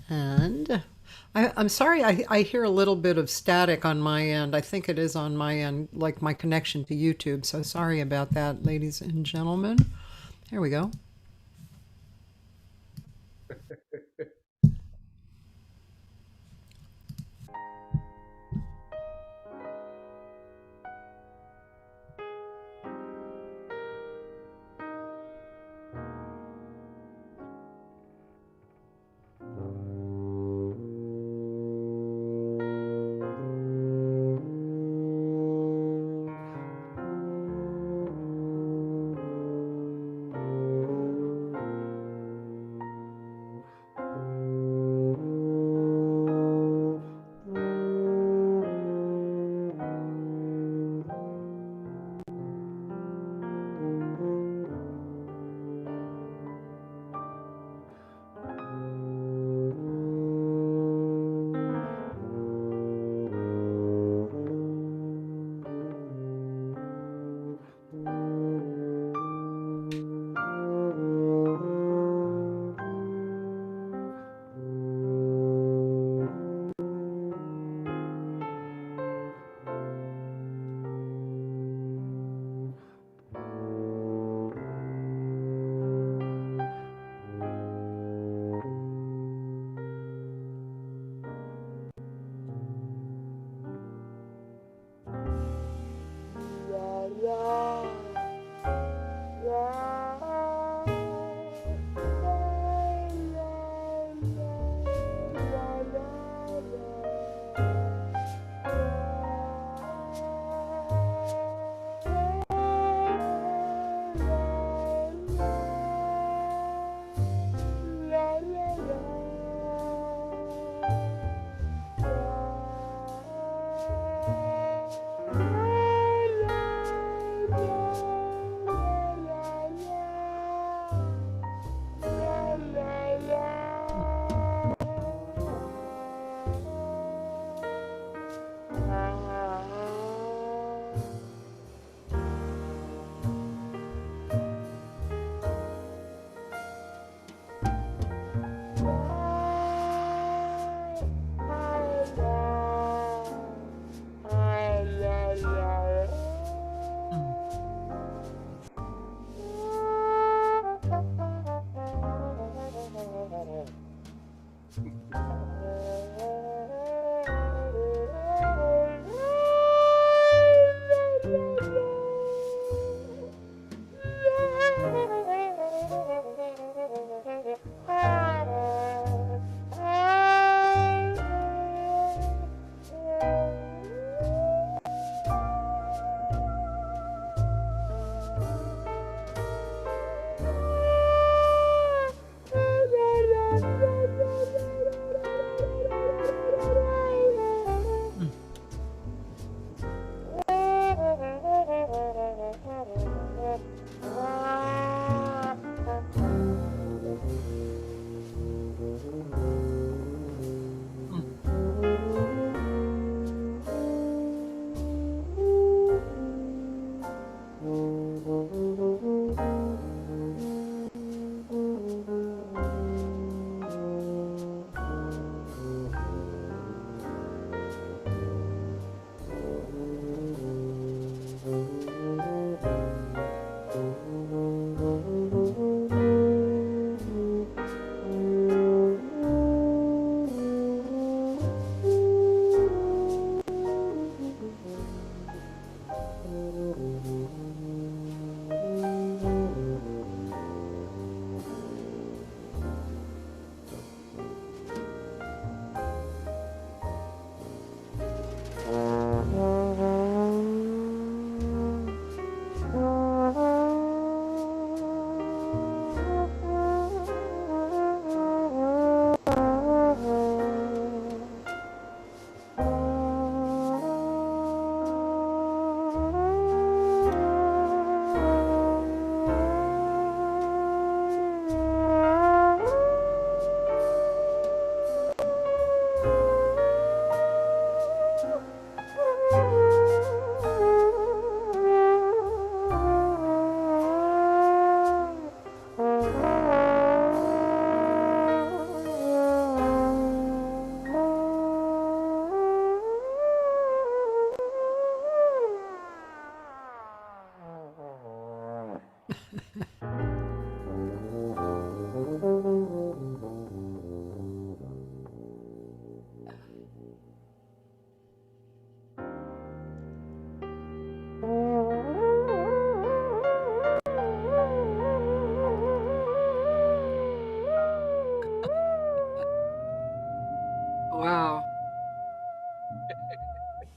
And I'm sorry, I hear a little bit of static on my end. I think it is on my end, like my connection to YouTube. So sorry about that, ladies and gentlemen. Here we go.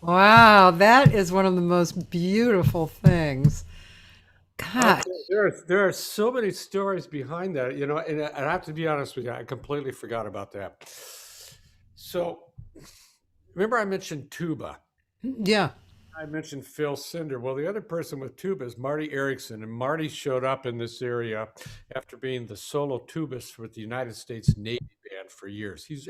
Wow, that is one of the most beautiful things. Gosh. Okay, there are so many stories behind that, you know, and I have to be honest with you, I completely forgot about that. So remember I mentioned tuba. Yeah. I mentioned Phil Cinder. Well, the other person with tuba is Marty Erickson, and Marty showed up in this area after being the solo tubist with the United States Navy Band for years. He's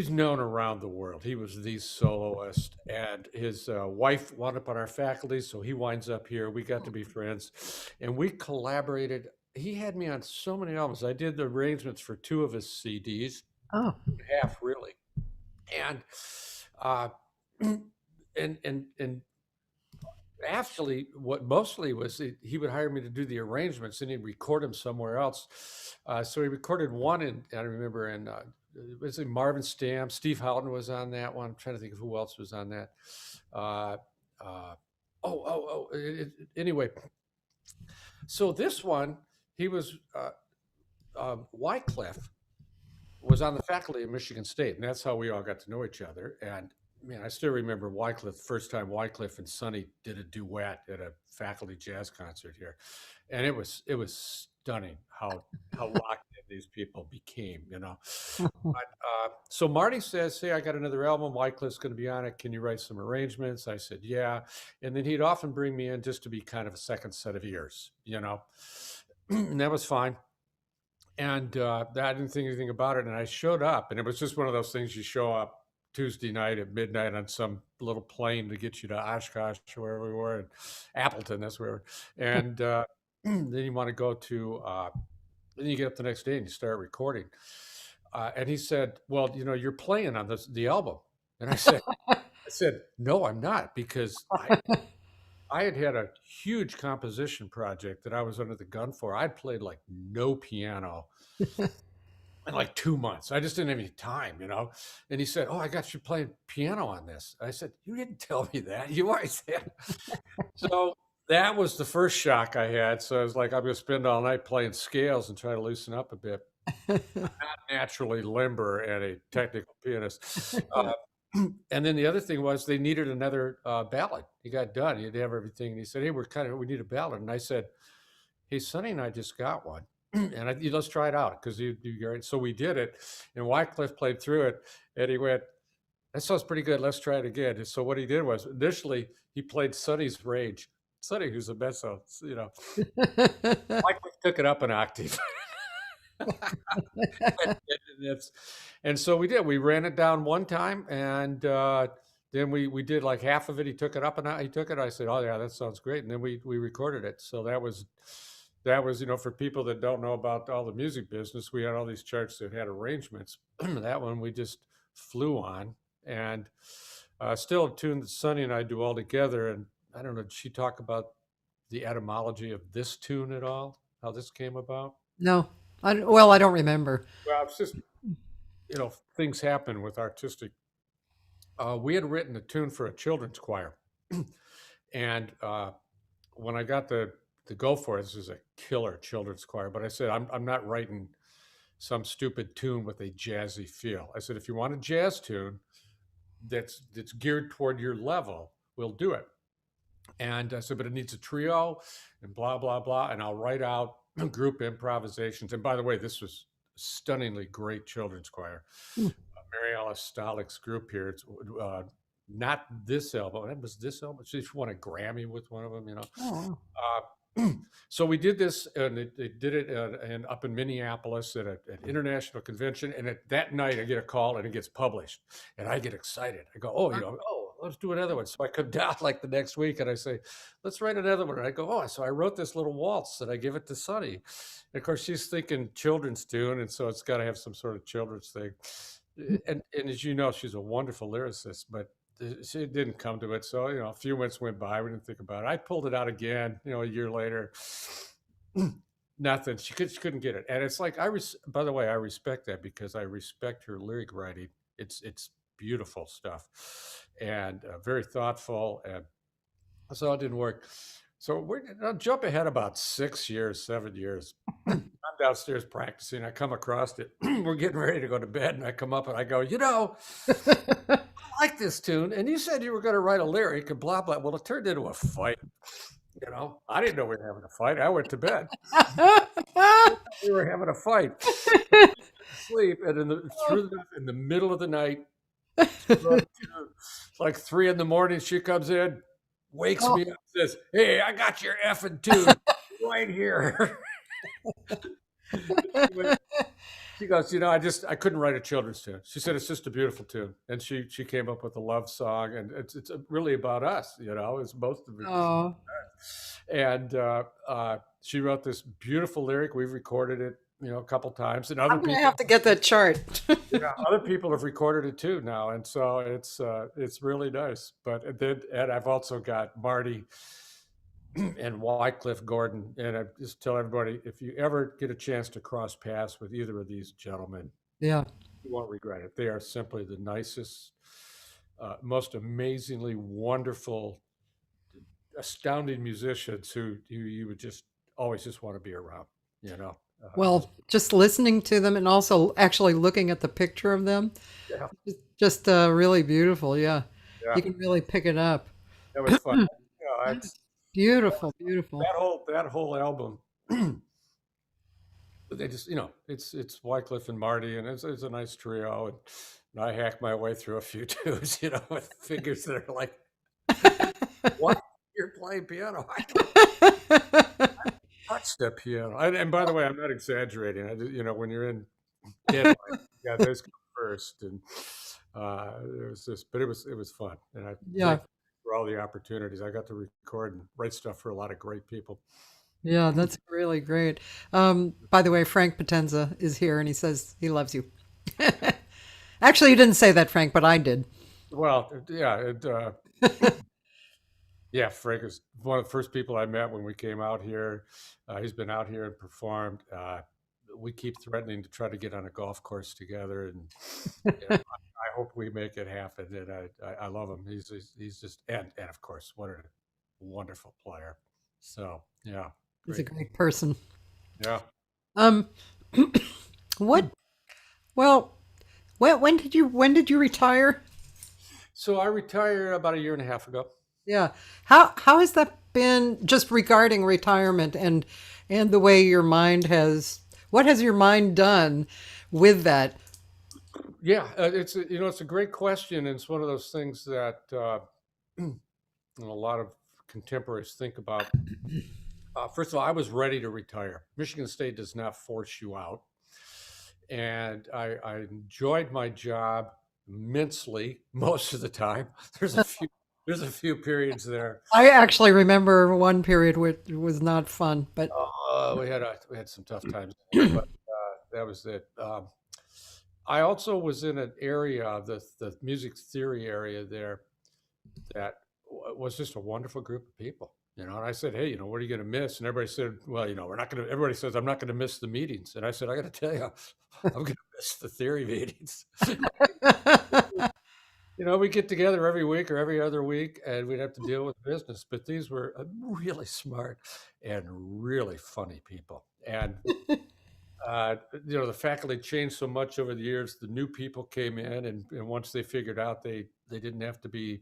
known around the world. He was the soloist, and his wife wound up on our faculty, so he winds up here. We got to be friends, and we collaborated. He had me on so many albums. I did the arrangements for two of his CDs, Oh. half really, and uh, and actually what mostly was he would hire me to do the arrangements and he'd record them somewhere else. So he recorded one in, I remember in, was it Marvin Stamp, Steve Houghton was on that one. I'm trying to think of who else was on that. Uh, uh, anyway, so this one, he was, Wycliffe was on the faculty at Michigan State, and that's how we all got to know each other. And man, I still remember Wycliffe, the first time Wycliffe and Sonny did a duet at a faculty jazz concert here, and it was stunning how locked in these people became, you know. But so Marty says, "Hey, I got another album. Wycliffe's going to be on it. Can you write some arrangements?" I said, "Yeah," and then he'd often bring me in just to be kind of a second set of ears, you know, and that was fine. And I didn't think anything about it. And I showed up, and it was just one of those things you show up Tuesday night at midnight on some little plane to get you to Oshkosh, where we were, and Appleton, that's where. And then you want to go to, then you get up the next day and you start recording. And he said, "Well, you know, you're playing on the album." And I said, "No, I'm not, because I had a huge composition project that I was under the gun for. I'd played like no piano in like 2 months. I just didn't have any time, you know." And he said, "Oh, I got you playing piano on this." I said, "You didn't tell me that. You always said." So that was the first shock I had. So I was like, I'm going to spend all night playing scales and try to loosen up a bit. Not naturally limber and a technical pianist. And then the other thing was they needed another ballad. He got done. He had to have everything. And he said, "Hey, we need a ballad." And I said, "Hey, Sonny and I just got one." And let's try it out because you're right. So we did it. And Wycliffe played through it. And he went, "That sounds pretty good. Let's try it again." And so what he did was initially he played Sonny's Rage. Sonny, who's a mezzo, you know, Wycliffe took it up an octave. And so we did. We ran it down one time, and then we did like half of it. He took it up, and he took it. I said, "Oh yeah, that sounds great." And then we recorded it. So that was, you know, for people that don't know about all the music business, we had all these charts that had arrangements. That one we just flew on, and still a tune that Sonny and I do all together. And I don't know, did she talk about the etymology of this tune at all? How this came about? No. Well, I don't remember. Well, it's just, you know, things happen with artistic. We had written a tune for a children's choir, and when I got the go for it, this is a killer children's choir. But I said, I'm not writing some stupid tune with a jazzy feel. I said, if you want a jazz tune that's geared toward your level, we'll do it. And I said, but it needs a trio and blah blah blah, and I'll write out group improvisations. And by the way, this was stunningly great children's choir. Mary Alice Stalik's group here. It's not this album. It was this album. She won a Grammy with one of them, you know. Oh. So we did this, and they did it and up in Minneapolis at an international convention. And that night, I get a call, and it gets published, and I get excited. I go, "Oh, you know, let's do another one." So I come down like the next week, and I say, "Let's write another one." And I go, "Oh," so I wrote this little waltz, and I give it to Sonny. And of course, she's thinking children's tune, and so it's got to have some sort of children's thing. And as you know, she's a wonderful lyricist, but she didn't come to it. So, you know, a few months went by. We didn't think about it. I pulled it out again, you know, a year later. Nothing. She couldn't get it. And it's like, by the way, I respect that because I respect her lyric writing. It's beautiful stuff and very thoughtful. And so it didn't work. So I'll jump ahead about 6 years, 7 years. I'm downstairs practicing. I come across it. We're getting ready to go to bed. And I come up and I go, you know, this tune, and you said you were going to write a lyric and blah, blah. Well, it turned into a fight. I didn't know we were having a fight. I went to bed. We were having a fight. Sleep, and in the middle of the night, like 3 a.m, she comes in, wakes me up, says, "Hey, I got your effing tune right here." She goes, I couldn't write a children's tune. She said it's just a beautiful tune, and she came up with a love song, and it's really about us. It's most of it. Oh, And she wrote this beautiful lyric. We've recorded it, a couple times, and I'm going to have to get that chart. other people have recorded it too now, and so it's really nice. And I've also got Marty and Wycliffe Gordon, and I just tell everybody, if you ever get a chance to cross paths with either of these gentlemen, Yeah. you won't regret it. They are simply the nicest, most amazingly wonderful, astounding musicians who you would just always just want to be around. Well, just listening to them and also actually looking at the picture of them, Yeah, just really beautiful. Yeah. yeah, You can really pick it up. that was fun. It's Beautiful, beautiful. that whole album. They just, it's Wycliffe and Marty, and it's a nice trio, and I hack my way through a few tunes, with figures that are like, "What? You're playing piano? I can't touch the piano." And by the way, I'm not exaggerating. I just, when you're in deadline, yeah, those come first, and it was just, but it was fun, and I Yeah. for all the opportunities I got to record and write stuff for a lot of great people. Yeah, that's really great. By the way, Frank Potenza is here and he says he loves you. Actually, you didn't say that, Frank, but I did. Well, yeah, yeah, Frank is one of the first people I met when we came out here. He's been out here and performed. We keep threatening to try to get on a golf course together, and I hope we make it happen. And I love him. He's just, and of course, what a wonderful player. So yeah, He's a great person. yeah. Um, what? Well, when did you retire? So I retired about 1.5 years ago. Yeah. How has that been, just regarding retirement and the way your mind what has your mind done with that? Yeah, it's a great question, and it's one of those things that a lot of contemporaries think about. First of all, I was ready to retire. Michigan State does not force you out, and I enjoyed my job immensely most of the time. There's a few periods there. I actually remember one period where it was not fun, but We had some tough times, but that was it. I also was in an area, the music theory area there, that was just a wonderful group of people. And I said, "Hey, what are you going to miss?" And everybody said, "Well, we're not going to." Everybody says, "I'm not going to miss the meetings." And I said, "I got to tell you, I'm going to miss the theory meetings." We get together every week or every other week, and we'd have to deal with business. But these were really smart and really funny people. And the faculty changed so much over the years. The new people came in, and once they figured out they didn't have to be,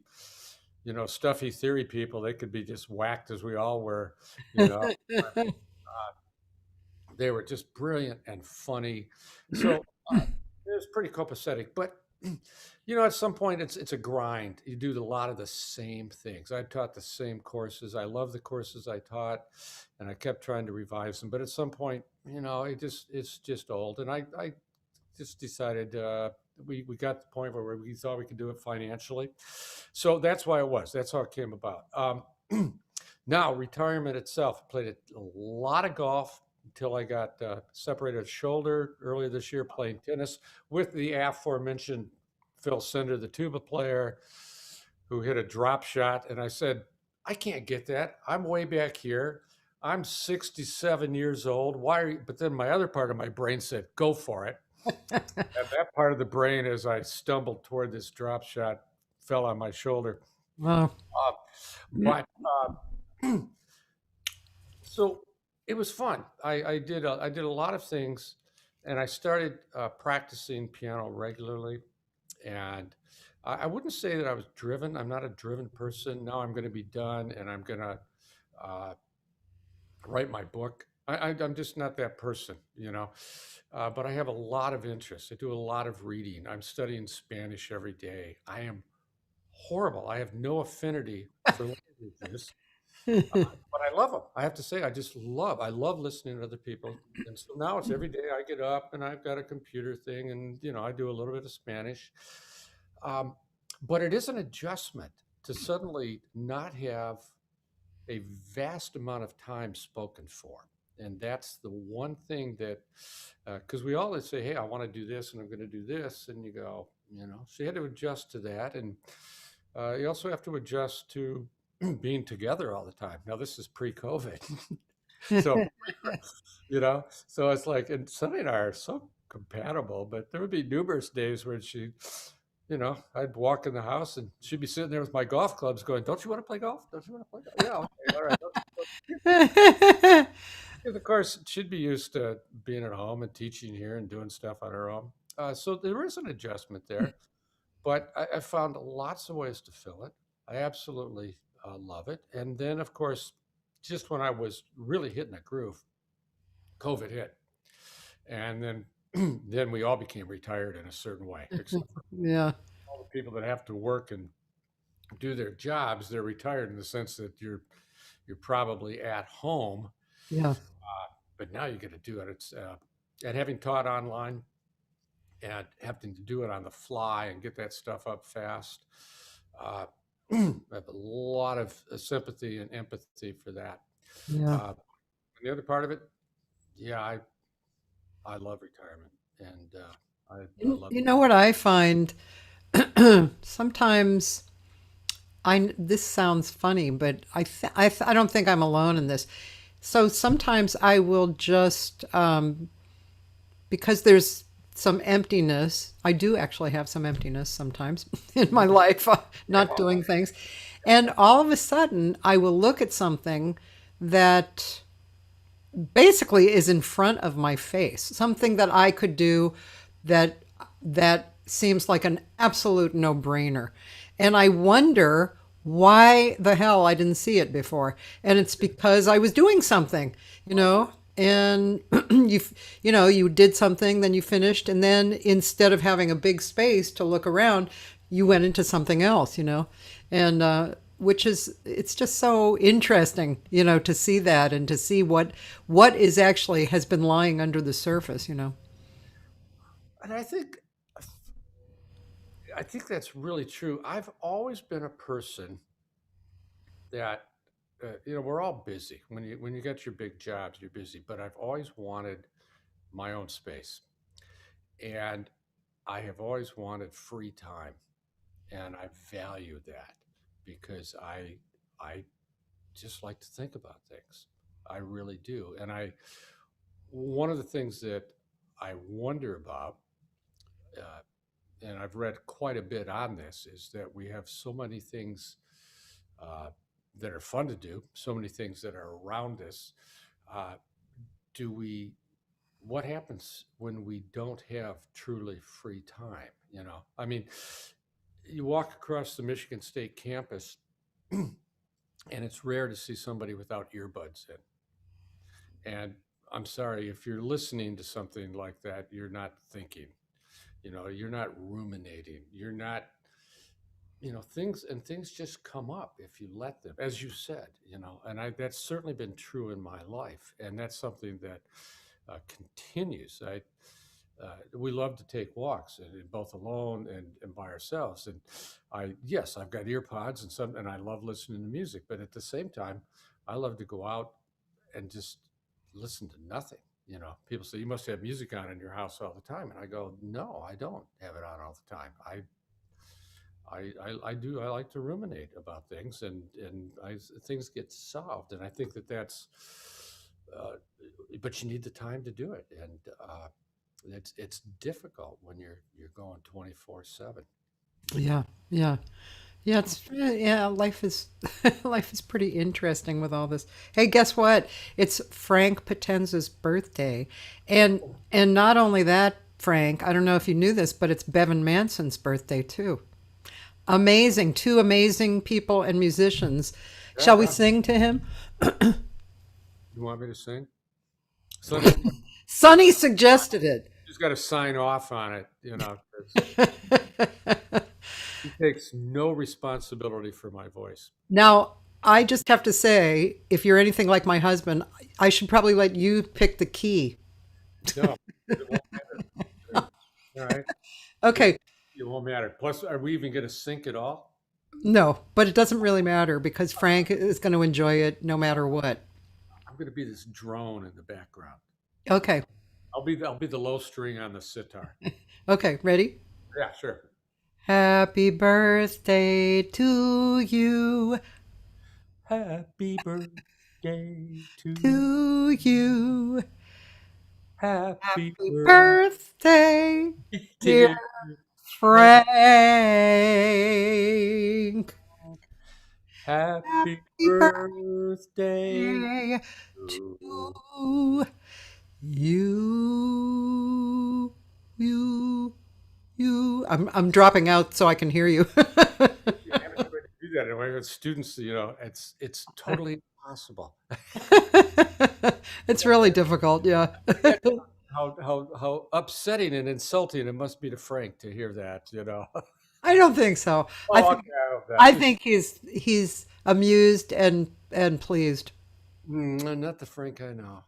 stuffy theory people. They could be just whacked as we all were. They were just brilliant and funny. So it was pretty copacetic. But at some point it's a grind. You do a lot of the same things. I taught the same courses. I love the courses I taught, and I kept trying to revise them. But at some point, it's just old. And I just decided we got to the point where we thought we could do it financially. So that's why it was. That's how it came about. Now, retirement itself, I played a lot of golf until I got separated shoulder earlier this year playing tennis with the aforementioned Phil Cinder, the tuba player, who hit a drop shot. And I said, "I can't get that. I'm way back here. I'm 67 years old. Why are you?" But then my other part of my brain said, "Go for it." And that part of the brain, as I stumbled toward this drop shot, fell on my shoulder. Wow. But so it was fun. I did a lot of things, and I started practicing piano regularly, and I wouldn't say that I was driven. I'm not a driven person. Now I'm going to be done and I'm going to uh, write my book. I'm just not that person, you know. But I have a lot of interests. I do a lot of reading. I'm studying Spanish every day. I am horrible. I have no affinity for languages, but I love them. I have to say, I love listening to other people. And so now it's every day I get up and I've got a computer thing and, you know, I do a little bit of Spanish. Um, but it is an adjustment to suddenly not have a vast amount of time spoken for. And that's the one thing that, because we always say, hey, I want to do this and I'm going to do this. And you go, you know, so you had to adjust to that. And you also have to adjust to being together all the time. Now, this is pre COVID. So, you know, so it's like, and Sunny and I are so compatible, but there would be numerous days where she, you know, I'd walk in the house and she'd be sitting there with my golf clubs going, don't you want to play golf? Don't you want to play golf? Yeah, okay, all right. Because of course, she'd be used to being at home and teaching here and doing stuff on her own. So there is an adjustment there, but I found lots of ways to fill it. I absolutely love it. And then, of course, just when I was really hitting a groove, COVID hit. And then then we all became retired in a certain way, except for Yeah. all the people that have to work and do their jobs. They're retired in the sense that you're probably at home, Yeah. but now you get to do it. It's and having taught online and having to do it on the fly and get that stuff up fast. Uh, I have a lot of sympathy and empathy for that. Yeah. And the other part of it, yeah, I love retirement, and I love You it. know what I find sometimes this sounds funny, but I don't think I'm alone in this. So sometimes I will just because there's some emptiness. I do actually have some emptiness sometimes in my life, not doing things. And all of a sudden, I will look at something that basically is in front of my face, something that I could do that that seems like an absolute no-brainer. And I wonder why the hell I didn't see it before. And it's because I was doing something, you know, and you did something, then you finished, and then instead of having a big space to look around, you went into something else, you know. And which is, it's just so interesting, you know, to see that and to see what is actually has been lying under the surface, you know. And I think that's really true. I've always been a person that you know, we're all busy. When you get your big jobs, you're busy. But I've always wanted my own space, and I have always wanted free time, and I value that because I just like to think about things. I really do. And one of the things that I wonder about, uh, and I've read quite a bit on this, is that we have so many things uh, that are fun to do, so many things that are around us. Uh, do we? What happens when we don't have truly free time? You know, I mean, you walk across the Michigan State campus, and it's rare to see somebody without earbuds in. And I'm sorry if you're listening to something like that, you're not thinking. You know, you're not ruminating. You're not, you know, things just come up if you let them, as you said, you know, and that's certainly been true in my life. And that's something that continues. We love to take walks, both alone and by ourselves. And yes, I've got ear pods and I love listening to music, but at the same time, I love to go out and just listen to nothing. You know, people say, you must have music on in your house all the time. And I go, no, I don't have it on all the time. I do. I like to ruminate about things, and things get solved. And I think that's, but you need the time to do it, and it's difficult when you're going 24/7. Yeah, yeah. Yeah, life is life is pretty interesting with all this. Hey, guess what? It's Frank Potenza's birthday. And not only that, Frank, I don't know if you knew this, but it's Bevan Manson's birthday too. Amazing. Two amazing people and musicians. Yeah, Shall we yeah. sing to him? You want me to sing? Sonny, Sonny suggested it. just got to sign off on it, 'cause he takes no responsibility for my voice. Now, I just have to say, if you're anything like my husband, I should probably let you pick the key. No, it won't matter. All right. It, Okay. it won't matter. Plus, are we even going to sync at all? No, but it doesn't really matter because Frank is going to enjoy it no matter what. I'm going to be this drone in the background. Okay. I'll be the low string on the sitar. Okay. Ready? Yeah, sure. Happy birthday to you. Happy birthday To you. happy Happy birthday, dear dear Frank. Happy Happy birthday birthday to to you. You. I'm dropping out so I can hear you. you. Haven't tried to do that anyway with students. It's totally impossible. It's really difficult. Yeah. Imagine how upsetting and insulting it must be to Frank to hear that. I don't think so. I Oh, think okay. I hope I that. think he's amused and pleased. Not the Frank I know.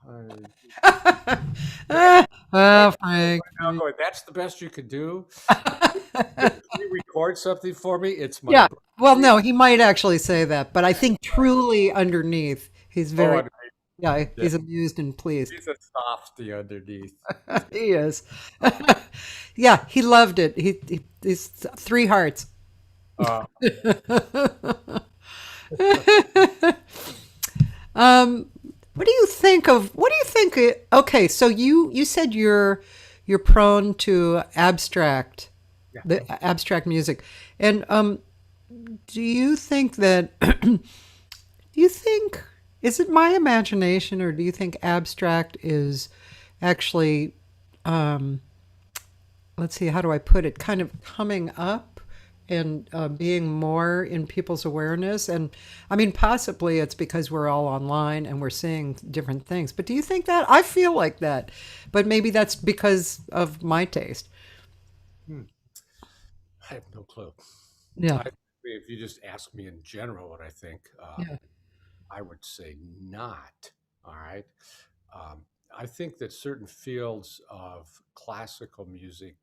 Oh, Right Frank. now, going, that's the best you could do. Can you record something for me? It's my Yeah. Well, birthday. no, he might actually say that, but I think truly underneath, he's Oh, very, yeah, yeah. he's amused and pleased. He's a softy underneath. He is. Yeah, he loved it. He's three hearts. Uh, Um, what do you think? Okay, so you said you're prone to abstract, yeah. the abstract music, and do you think that? Do you think is it my imagination, or do you think abstract is actually, um, let's see, how do I put it? Kind of coming up and being more in people's awareness. And I mean, possibly it's because we're all online and we're seeing different things. But do you think that? I feel like that. But maybe that's because of my taste. Hmm. I have no clue. Yeah. If you just ask me in general what I think, Yeah. I would say not. All right. I think that certain fields of classical music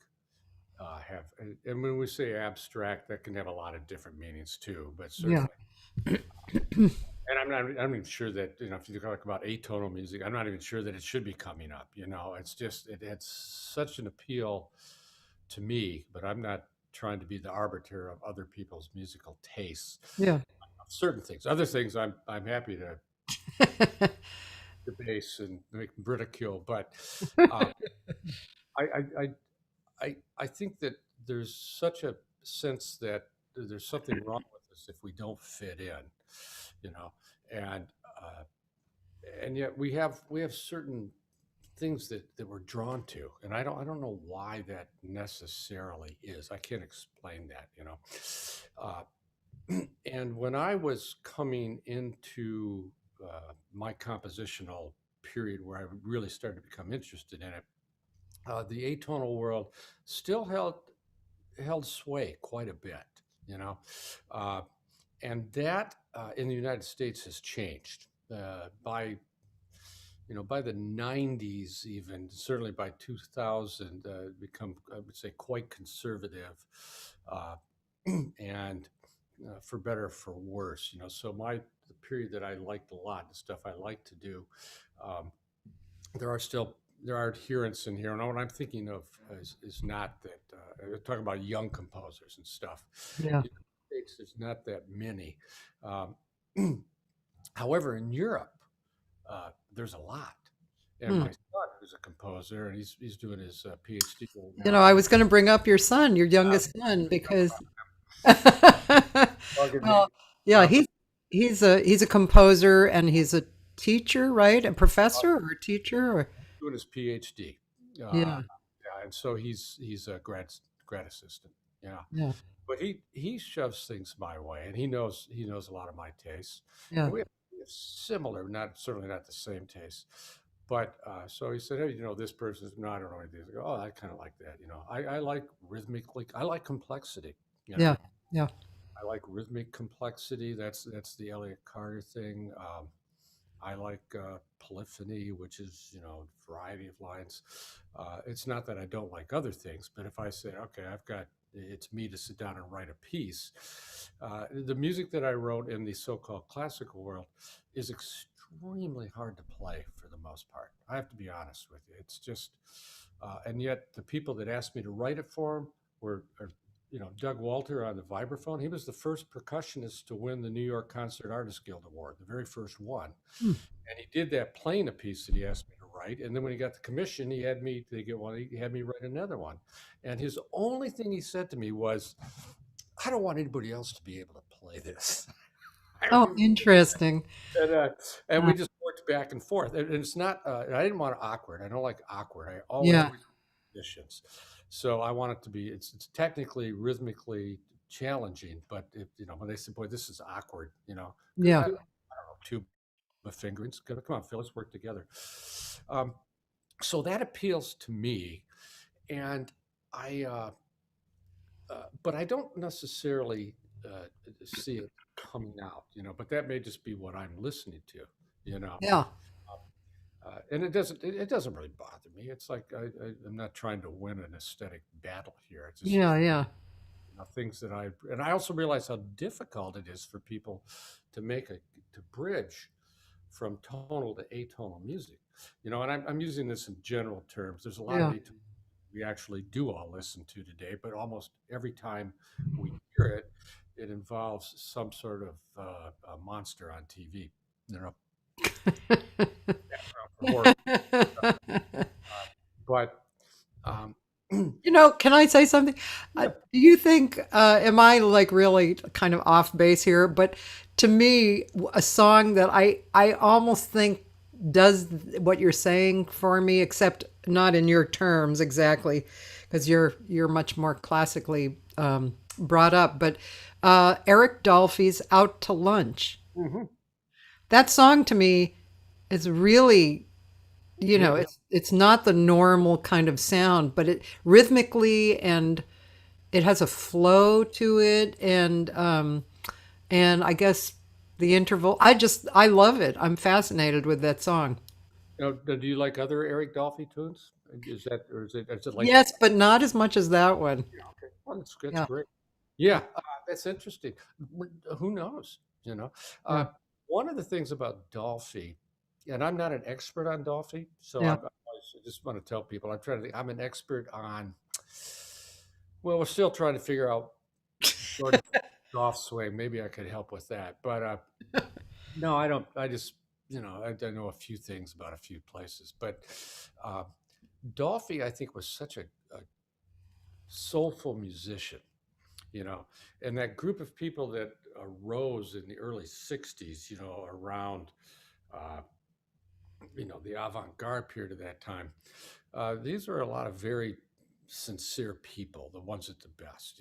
have, and when we say abstract, that can have a lot of different meanings too. But Yeah. certainly, and I'm not even sure that if you talk about atonal music, I'm not even sure that it should be coming up. It's just it had such an appeal to me, but I'm not trying to be the arbiter of other people's musical tastes. Yeah. Certain things, other things, I'm happy to debase and make ridicule, but um, I, I I I think that there's such a sense that there's something wrong with us if we don't fit in, you know, and uh, and yet we have certain things that we're drawn to, and I don't know why that necessarily is. I can't explain that. Uh, and when I was coming into my compositional period where I really started to become interested in it, the atonal world still held sway quite a bit, you know, uh, and that in the United States has changed by the 90s, even certainly by 2000, become, I would say, quite conservative, uh, and for better or for worse. So the period that I liked a lot, the stuff I like to do, um, there are adherents in here, and what I'm thinking of is not that. We're talking about young composers and stuff. Yeah. In the States, there's not that many. Um, However, in Europe, there's a lot. And Hmm. my son, who's a composer, and he's doing his Ph.D. right You now. know, I was going to bring up your son, your Uh, youngest son, we talk because about bugging me. well, yeah, Uh, he's a composer and he's a teacher, right? A professor or a teacher or doing his PhD. yeah, Yeah, and so he's a grad assistant. Yeah, yeah. but he shoves things my way, and he knows a lot of my tastes, Yeah. and we have similar, not certainly not the same tastes, but so he said, hey, this person's no, I don't know anything. I go, oh, I kind of like that, I like rhythmically, I like complexity, you know. Yeah. Yeah. I like rhythmic complexity. That's the Elliott Carter thing. I like polyphony, which is variety of lines. It's not that I don't like other things, but if I say, okay, it's me to sit down and write a piece. The music that I wrote in the so-called classical world is extremely hard to play for the most part. I have to be honest with you. It's just, and yet the people that asked me to write it for them are Doug Walter on the vibraphone. He was the first percussionist to win the New York Concert Artists Guild Award, the very first one. Hmm. And he did that playing a piece that he asked me to write. And then when he got the commission, he had me write another one. And his only thing he said to me was, I don't want anybody else to be able to play this. Oh, interesting. And Uh, we just worked back and forth. And it's not, I didn't want it awkward. I don't like awkward. I always yeah. like conditions. So I want it to be, it's technically, rhythmically challenging, but when they say, boy, this is awkward, Yeah. I don't know, two fingerings. Come on, Phil, let's work together. Um, so that appeals to me, and I, but I don't necessarily see it coming out, But that may just be what I'm listening to, you know. Yeah. And it doesn't really bother me. It's like I'm not trying to win an aesthetic battle here. It's just Yeah. Yeah. things that I also realize how difficult it is for people to to bridge from tonal to atonal music, and I'm using this in general terms. There's a lot of Yeah. atonal we actually do all listen to today, but almost every time we hear it, it involves some sort of a monster on TV, horror. But um, Can I say something? yeah, Do you think, am I like really kind of off base here? But to me, a song that I almost think does what you're saying for me, except not in your terms exactly, because you're much more classically brought up. But Eric Dolphy's "Out to Lunch." hmm That song to me is really, yeah, it's not the normal kind of sound, but it rhythmically, and it has a flow to it, and I guess the interval. I love it. I'm fascinated with that song. do you like other Eric Dolphy tunes? Is it like? Yes, but not as much as that one. Yeah, okay. Well, that's Yeah, great. Yeah, that's interesting. Who knows? You know, yeah, uh, one of the things about Dolphy, and I'm not an expert on Dolphy, so yeah. I just want to tell people I'm trying to think. I'm an expert on. Well, we're still trying to figure out Jordan golf swing. Maybe I could help with that, but no, I don't. I just I know a few things about a few places, but uh, Dolphy I think was such a soulful musician, you know, and that group of people that arose in the early 60s, around, uh, the avant garde period of that time. These are a lot of very sincere people, the ones at the best,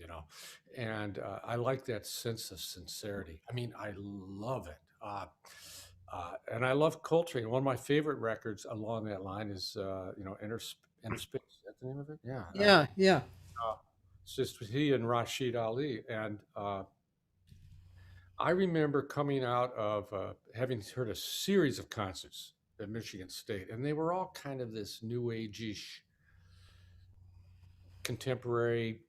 and I like that sense of sincerity. I mean, I love it. And I love Coltrane. One of my favorite records along that line is, Inner Space. Is that the name of it? Yeah. Yeah, yeah. Uh, it's just he and Rashid Ali. And I remember coming out of having heard a series of concerts at Michigan State, and they were all kind of this new age-ish, contemporary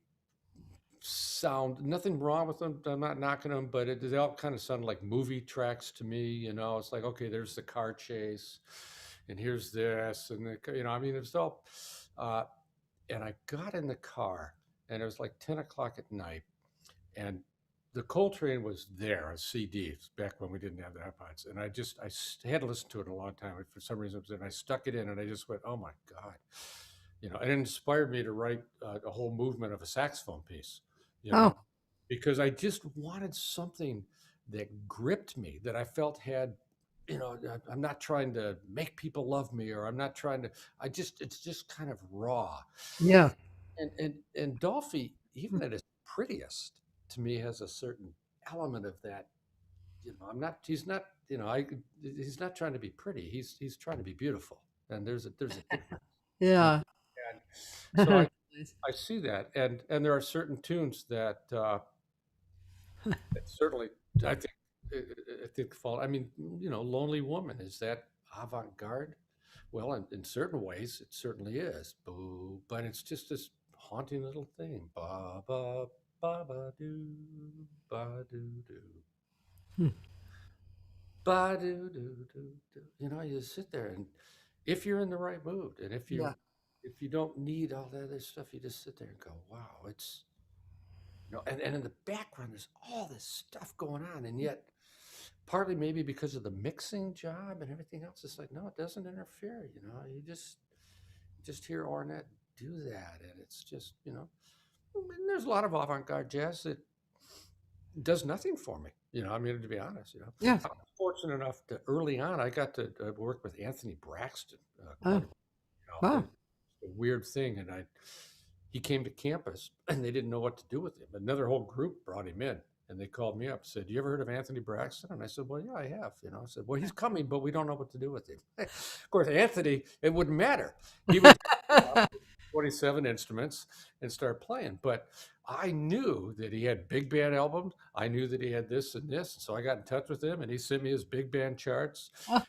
sound. Nothing wrong with them. I'm not knocking them, but they all kind of sounded like movie tracks to me. It's like, okay, there's the car chase, and here's this, and I mean, it was all. Uh, and I got in the car, and it was like 10 o'clock at night, and the Coltrane was there on CDs back when we didn't have the iPods, and I had to listen to it a long time. For some reason, and I stuck it in, and I just went, "Oh my god!" And it inspired me to write a whole movement of a saxophone piece. You Oh, know, because I just wanted something that gripped me, that I felt had. I'm not trying to make people love me, or I'm not trying to. It's just kind of raw. yeah. And Dolphy, even at his prettiest, to me has a certain element of that. He's not, he's not trying to be pretty. He's trying to be beautiful. And there's a difference. Yeah. And so Nice. I see that. And there are certain tunes that certainly, I think, I think fall. I mean, Lonely Woman, is that avant-garde? Well, in certain ways, it certainly is. Boo, but it's just this haunting little thing. Ba ba ba ba do ba do do Hmm. ba do do do do. You just sit there, and if you're in the right mood, and Yeah. if you don't need all that other stuff, you just sit there and go, "Wow, it's." And in the background, there's all this stuff going on, and yet, partly maybe because of the mixing job and everything else, it's like, no, it doesn't interfere. You just hear Ornette do that, and it's just, and there's a lot of avant-garde jazz that does nothing for me. I mean, to be honest, Yeah. I was fortunate enough to early on, I got to work with Anthony Braxton. Oh, wow. A weird thing, and he came to campus, and they didn't know what to do with him. Another whole group brought him in, and they called me up and said, "You ever heard of Anthony Braxton?" And I said, "Well, yeah, I have." I said, "Well, he's coming, but we don't know what to do with him." Of course, Anthony, it wouldn't matter. He would 27 instruments and start playing. But I knew that he had big band albums. I knew that he had this and this. So I got in touch with him, and he sent me his big band charts. Oh,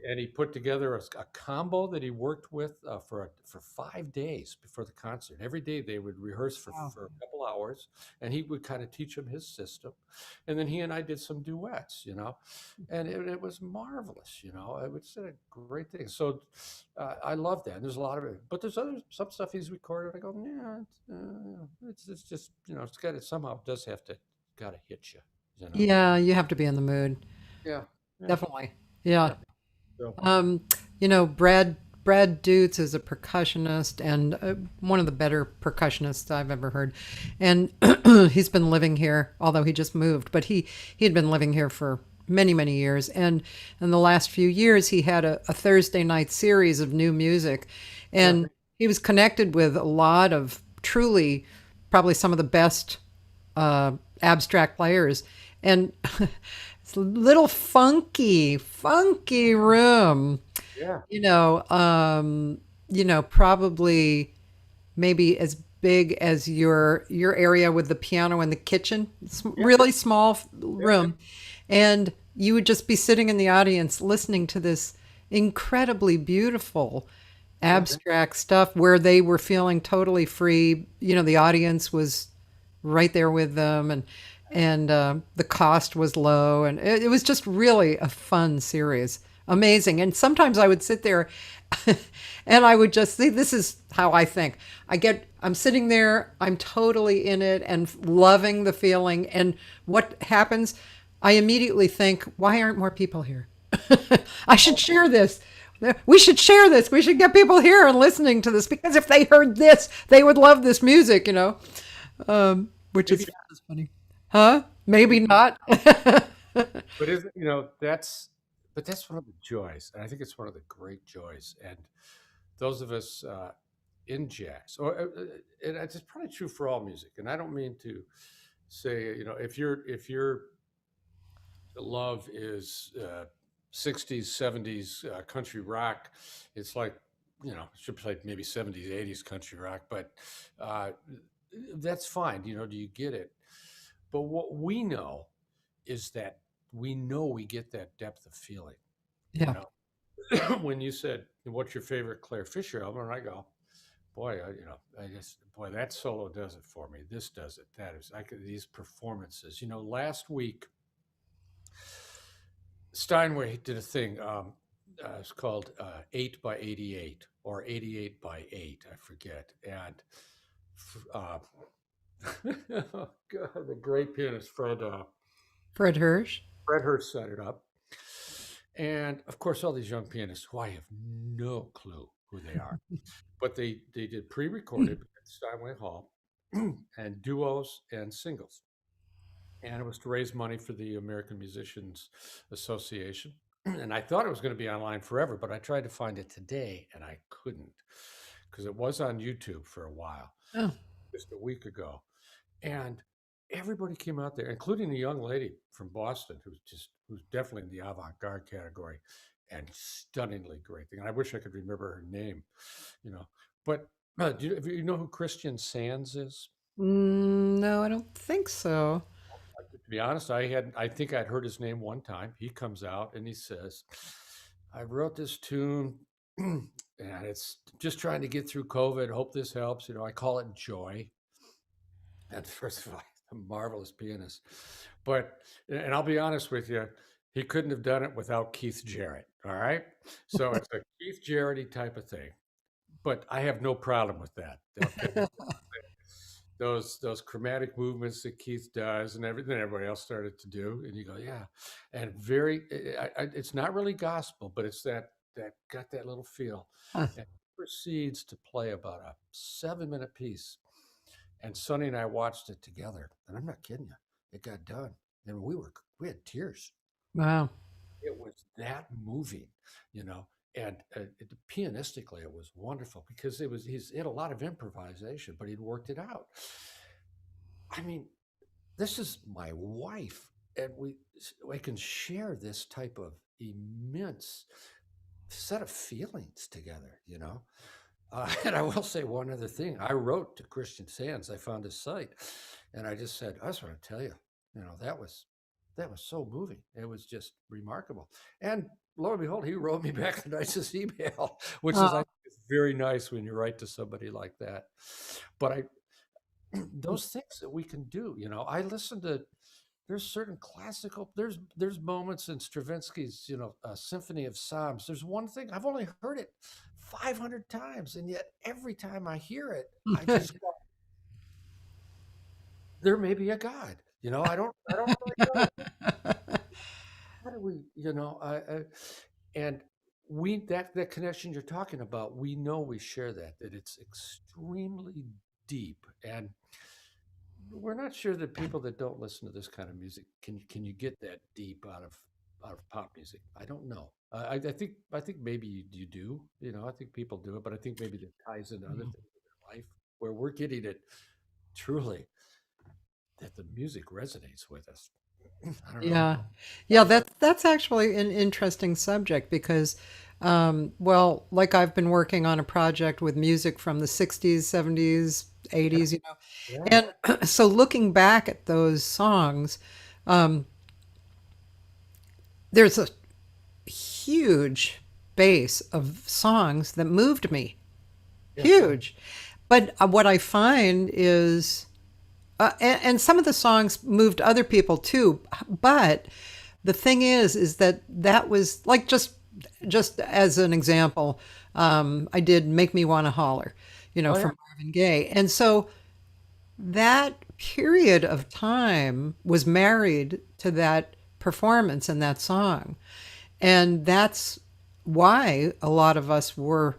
And he put together a combo that he worked with for 5 days before the concert. Every day they would rehearse wow. for a couple hours, and he would kind of teach him his system. And then he and I did some duets, and it was marvelous. It was a great thing. So I love that. And there's a lot of it, but there's some stuff he's recorded. I go, yeah, it's just it somehow does have to got to hit you, Yeah, you have to be in the mood. Yeah, yeah, Definitely. Yeah. yeah. So Um, Brad Dutz is a percussionist and one of the better percussionists I've ever heard. And he's been living here, although he just moved, but he had been living here for many, many years. And in the last few years, he had a Thursday night series of new music. yeah, And he was connected with a lot of truly, probably some of the best abstract players. And it's a little funky room, yeah, probably maybe as big as your area with the piano and the kitchen. It's yeah, really small yeah. room. And you would just be sitting in the audience listening to this incredibly beautiful Yeah. abstract stuff where they were feeling totally free. The audience was right there with them, and the cost was low, and it was just really a fun series, amazing. And sometimes I would sit there and I would just see, this is how I think. I'm sitting there, I'm totally in it and loving the feeling, and what happens, I immediately think, why aren't more people here? I should share this. We should share this. We should get people here and listening to this, because if they heard this, they would love this music, which is Maybe, funny. Huh? Maybe not. but isn't that's one of the joys, and I think it's one of the great joys. And those of us in jazz, and it's probably true for all music. And I don't mean to say, if your love is 60s, 70s country rock, it's like, should play maybe 70s, 80s country rock, but uh, that's fine. Do you get it? But what we know is that we get that depth of feeling. You Yeah. know, when you said, "What's your favorite Claire Fisher album?" And I go, "Boy, I just boy, that solo does it for me. This does it. That is, these performances. Last week Steinway did a thing. It's called 8 by 88 or 88 by 8. I forget. And uh, oh God, the great pianist Fred Hirsch. Fred Hurst set it up. And of course, all these young pianists who I have no clue who they are, but they did pre-recorded at Steinway Hall and duos and singles. And it was to raise money for the American Musicians Association. And I thought it was going to be online forever, but I tried to find it today and I couldn't, because it was on YouTube for a while, Oh, just a week ago. And everybody came out there, including a young lady from Boston who's definitely in the avant-garde category and stunningly great thing. And I wish I could remember her name, you know. But do you know who Christian Sands is? No, I don't think so. To be honest, I think I'd heard his name one time. He comes out and he says, "I wrote this tune, and it's just trying to get through COVID. Hope this helps. You know, I call it Joy." And first of all, he's a marvelous pianist. But and I'll be honest with you, he couldn't have done it without Keith Jarrett. All right. So it's a Keith Jarrett type of thing. But I have no problem with that. Okay. Those chromatic movements that Keith does and everything everybody else started to do. And you go, yeah. And it's not really gospel, but it's that got that little feel. Huh. And he proceeds to play about a 7-minute piece. And Sonny and I watched it together, and I'm not kidding you. It got done, and we had tears. Wow. It was that moving, you know. And pianistically, it was wonderful because he had a lot of improvisation, but he'd worked it out. I mean, this is my wife, and we can share this type of immense set of feelings together, you know. And I will say one other thing. I wrote to Christian Sands. I found his site, and I just said, "I just want to tell you, you know, that was so moving. It was just remarkable." And lo and behold, he wrote me back the nicest email, which is I Oh, think is very nice when you write to somebody like that. But those things that we can do, you know, I listen to. There's certain classical. There's moments in Stravinsky's, you know, Symphony of Psalms. There's one thing I've only heard it 500 times, and yet every time I hear it, I just go, there may be a God. You know, I don't really know. How do we, you know, and that connection you're talking about, we know we share that it's extremely deep, and we're not sure that people that don't listen to this kind of music can you get that deep out of pop music. I don't know. I think maybe you do. You know, I think people do it, but I think maybe that ties into other things in their life where we're getting it truly that the music resonates with us. I don't know. yeah. Yeah, that's actually an interesting subject because, well, like I've been working on a project with music from the 60s, 70s, Yeah, 80s, yeah, and so looking back at those songs, um, there's a huge base of songs that moved me. yeah, Huge. But what I find is, and some of the songs moved other people too. But the thing is that that was like just as an example, I did "Make Me Wanna Holler," oh yeah, from Marvin Gaye, and so that period of time was married to that performance and that song, and that's why a lot of us were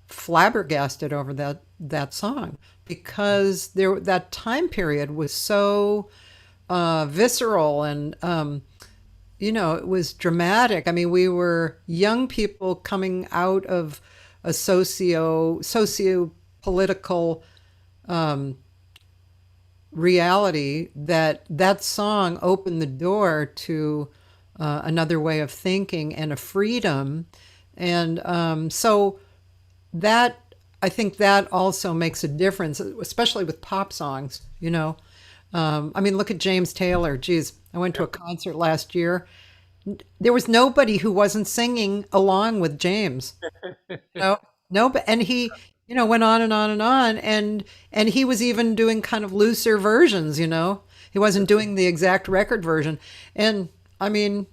flabbergasted over that song because that time period was so visceral and it was dramatic. I mean, we were young people coming out of a socio political reality that song opened the door to another way of thinking and a freedom, and so that I think that also makes a difference, especially with pop songs. I mean, look at James Taylor. Geez, I went to yeah. a concert last year. There was nobody who wasn't singing along with James. No, no, but and he, went on and on and on, and he was even doing kind of looser versions. He wasn't doing the exact record version, and I mean,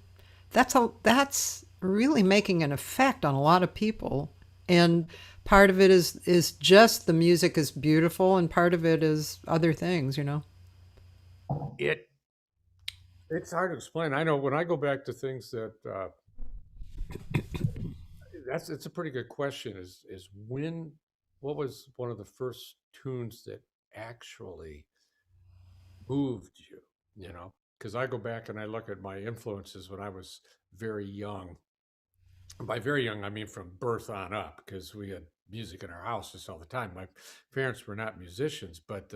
that's really making an effect on a lot of people, and part of it is just the music is beautiful, and part of it is other things. It it's hard to explain. I know when I go back to things that it's a pretty good question. Is when what was one of the first tunes that actually moved you? You know, because I go back and I look at my influences when I was very young. By very young, I mean from birth on up, because we had music in our house just all the time. My parents were not musicians, but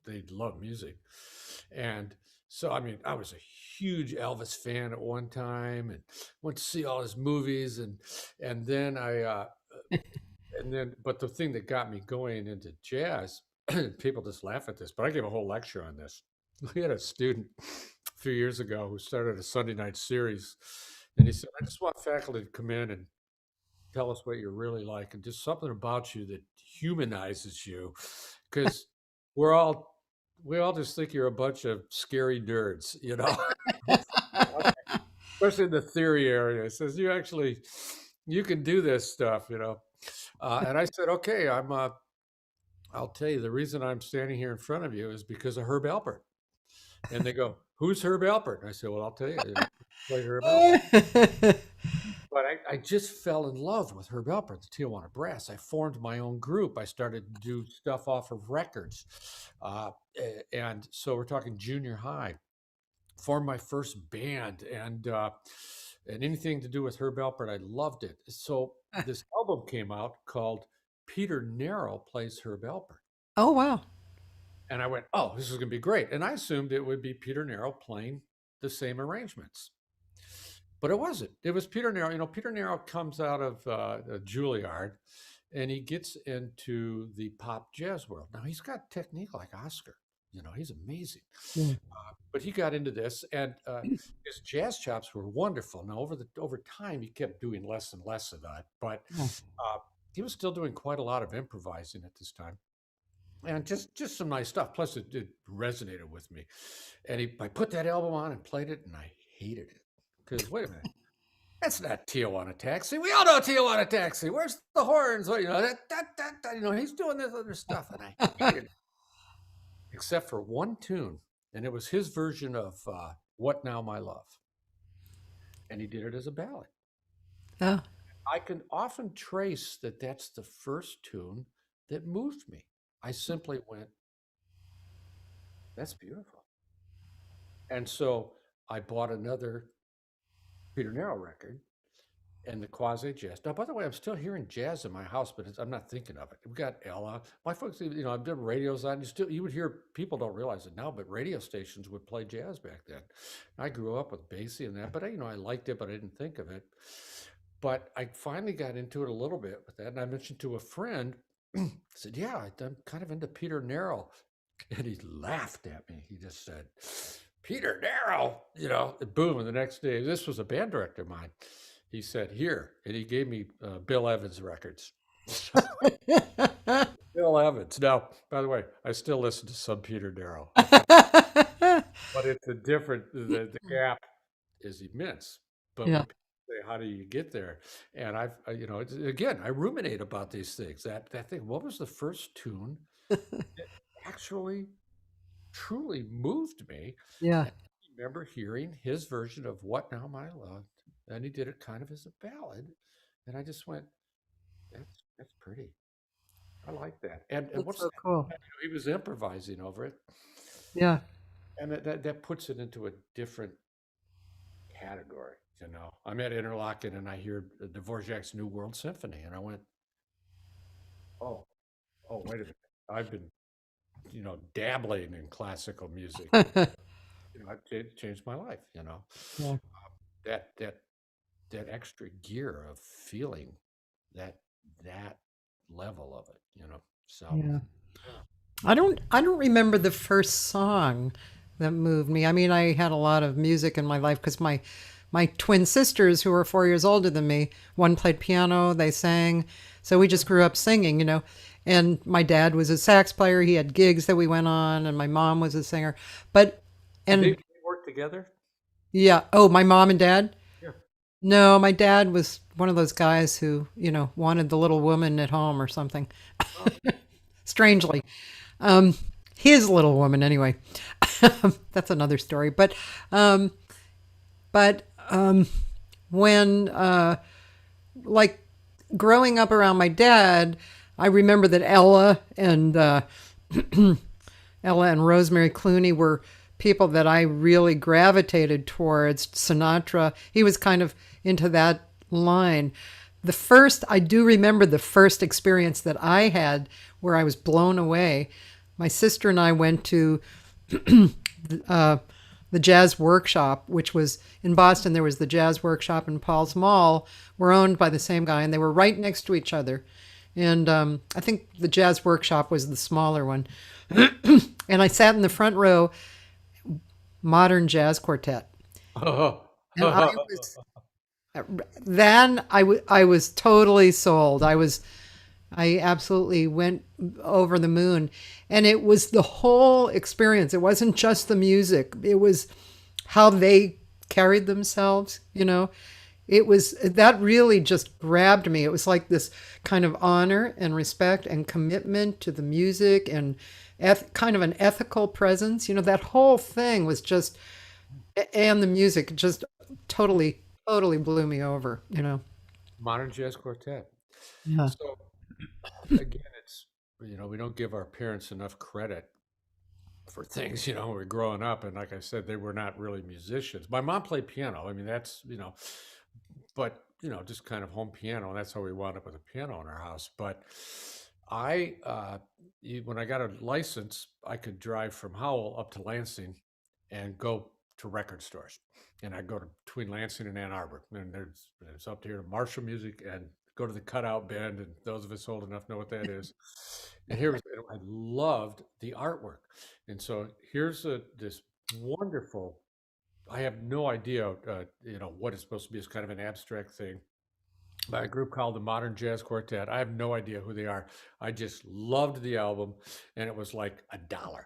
they love music. And so, I mean, I was a huge Elvis fan at one time and went to see all his movies. And then but the thing that got me going into jazz, people just laugh at this, but I gave a whole lecture on this. We had a student a few years ago who started a Sunday night series, and he said, I just want faculty to come in and tell us what you're really like and just something about you that humanizes you. Because we're all, we all just think you're a bunch of scary nerds, you know, especially in the theory area. It says you can do this stuff, you know. And I said, okay, I'll tell you, the reason I'm standing here in front of you is because of Herb Alpert. And they go, who's Herb Alpert? And I said, well, I'll tell you, I play Herb Alpert. But I just fell in love with Herb Alpert, the Tijuana Brass. I formed my own group. I started to do stuff off of records. And so we're talking junior high. Formed my first band and anything to do with Herb Alpert, I loved it. So this album came out called Peter Narrow Plays Herb Alpert. Oh, wow. And I went, oh, this is going to be great. And I assumed it would be Peter Narrow playing the same arrangements. But it wasn't. It was Peter Narrow. You know, Peter Narrow comes out of Juilliard and he gets into the pop jazz world. Now, he's got technique like Oscar. You know, he's amazing. Yeah. But he got into this, and his jazz chops were wonderful. Now, over time, he kept doing less and less of that. But he was still doing quite a lot of improvising at this time. And just some nice stuff. Plus, it resonated with me. And I put that album on and played it, and I hated it. Because, wait a minute, that's not Tijuana Taxi. We all know Tijuana Taxi. Where's the horns? You know, you know, he's doing this other stuff, and I hated it. Except for one tune, and it was his version of What Now, My Love. And he did it as a ballad. Oh. I can often trace that that's the first tune that moved me. I simply went, that's beautiful. And so I bought another Peter Narrow record and the quasi jazz. Now, by the way, I'm still hearing jazz in my house, but I'm not thinking of it. We've got Ella. My folks, you know, I've done radios on. You would hear, people don't realize it now, but radio stations would play jazz back then. I grew up with Basie and that, but you know, I liked it, but I didn't think of it. But I finally got into it a little bit with that, and I mentioned to a friend, I said, yeah, I'm kind of into Peter Narrow. And he laughed at me. He just said, Peter Narrow, you know, and boom. And the next day, this was a band director of mine. He said, here, and he gave me Bill Evans records. Bill Evans. Now, by the way, I still listen to some Peter Narrow, but it's a different, the gap is immense. But when people say, how do you get there? And you know, again, I ruminate about these things. That thing, what was the first tune that actually truly moved me? Yeah. And I remember hearing his version of What Now, My Love. And he did it kind of as a ballad. And I just went, that's pretty. I like that. And what's so cool. You know, he was improvising over it. Yeah. And that puts it into a different category, you know. I'm at Interlochen and I hear Dvorak's New World Symphony. And I went, oh, wait a minute. I've been, you know, dabbling in classical music. You know, it changed my life, you know. Yeah. That extra gear of feeling that level of it, you know. So yeah. I don't remember the first song that moved me. I mean, I had a lot of music in my life because my twin sisters, who were 4 years older than me, one played piano, they sang, so we just grew up singing, you know. And my dad was a sax player. He had gigs that we went on, and my mom was a singer. But they worked together. Yeah. Oh, my mom and dad? Yeah. No, my dad was one of those guys who, you know, wanted the little woman at home or something. Oh. Strangely. His little woman, anyway. That's another story. But when, like, growing up around my dad, I remember that Ella and Rosemary Clooney were people that I really gravitated towards. Sinatra, he was kind of into that line. I do remember the first experience that I had where I was blown away my sister and I went to uh, the Jazz Workshop, which was in Boston. There was the Jazz Workshop and Paul's Mall, were owned by the same guy, and they were right next to each other. And I think the Jazz Workshop was the smaller one. And I sat in the front row, modern jazz quartet. Oh. And I was totally sold. I absolutely went over the moon. And it was the whole experience. It wasn't just the music. It was how they carried themselves, you know. That really just grabbed me. It was like this kind of honor and respect and commitment to the music and kind of an ethical presence. You know, that whole thing was just, and the music just totally, totally blew me over, you know. Modern jazz quartet. Yeah. So again, it's, we don't give our parents enough credit for things, when we're growing up. And like I said, they were not really musicians. My mom played piano. I mean, that's, but, just kind of home piano. And that's how we wound up with a piano in our house. But when I got a license, I could drive from Howell up to Lansing and go to record stores. And I'd go between Lansing and Ann Arbor. And there's up here to Marshall Music and go to the Cutout Bend. And those of us old enough know what that is. And I loved the artwork. And so here's this wonderful, I have no idea, what it's supposed to be. It's kind of an abstract thing by a group called the Modern Jazz Quartet. I have no idea who they are. I just loved the album, and it was like $1.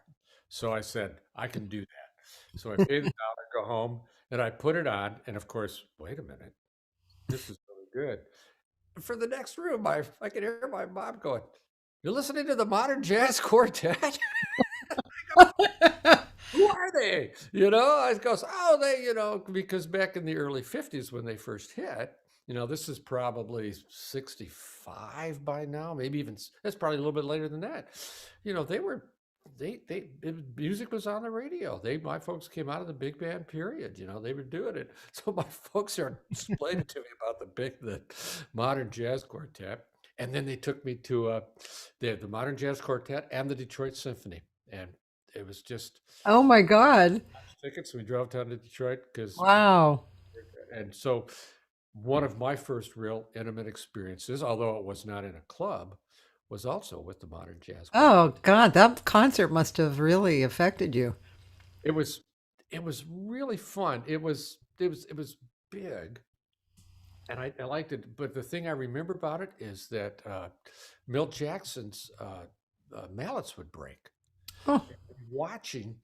So I said, I can do that. So I paid the dollar, go home, and I put it on. And of course, wait a minute, this is really good. For the next room, I could hear my mom going, "You're listening to the Modern Jazz Quartet?" Who are they? I goes, oh, they, because back in the early 50s when they first hit, this is probably 65 by now, maybe even, that's probably a little bit later than that. Music was on the radio. My folks came out of the big band period, they were doing it. So my folks are explaining to me about the Modern Jazz Quartet. And then they took me to the Modern Jazz Quartet and the Detroit Symphony. And it was just, Oh my God. tickets. We drove down to Detroit Wow. and so one of my first real intimate experiences, although it was not in a club, was also with the Modern Jazz Quartet. Oh God, that concert must have really affected you. It was really fun. It was big, and I liked it. But the thing I remember about it is that Milt Jackson's mallets would break. Oh. Watching,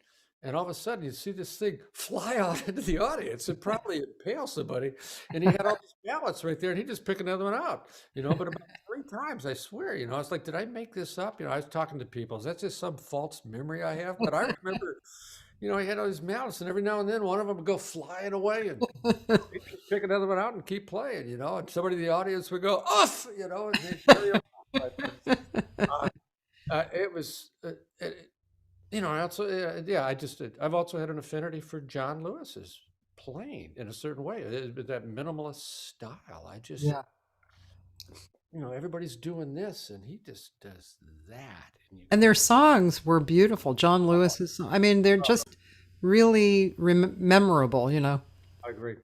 and all of a sudden you see this thing fly out into the audience and probably impale somebody. And he had all these ballots right there, and he just picked another one out. But about 3 times, I swear. I was like, did I make this up? I was talking to people. Is that just some false memory I have? But I remember, he had all these mallets, and every now and then one of them would go flying away, and he'd just pick another one out and keep playing. And somebody in the audience would go, "Off!" And they'd carry on. But, it was. I also, I've also had an affinity for John Lewis's playing in a certain way, that minimalist style. I just, Yeah. Everybody's doing this, and he just does that. And their songs were beautiful. John Lewis's, I mean, they're just really memorable, I agree.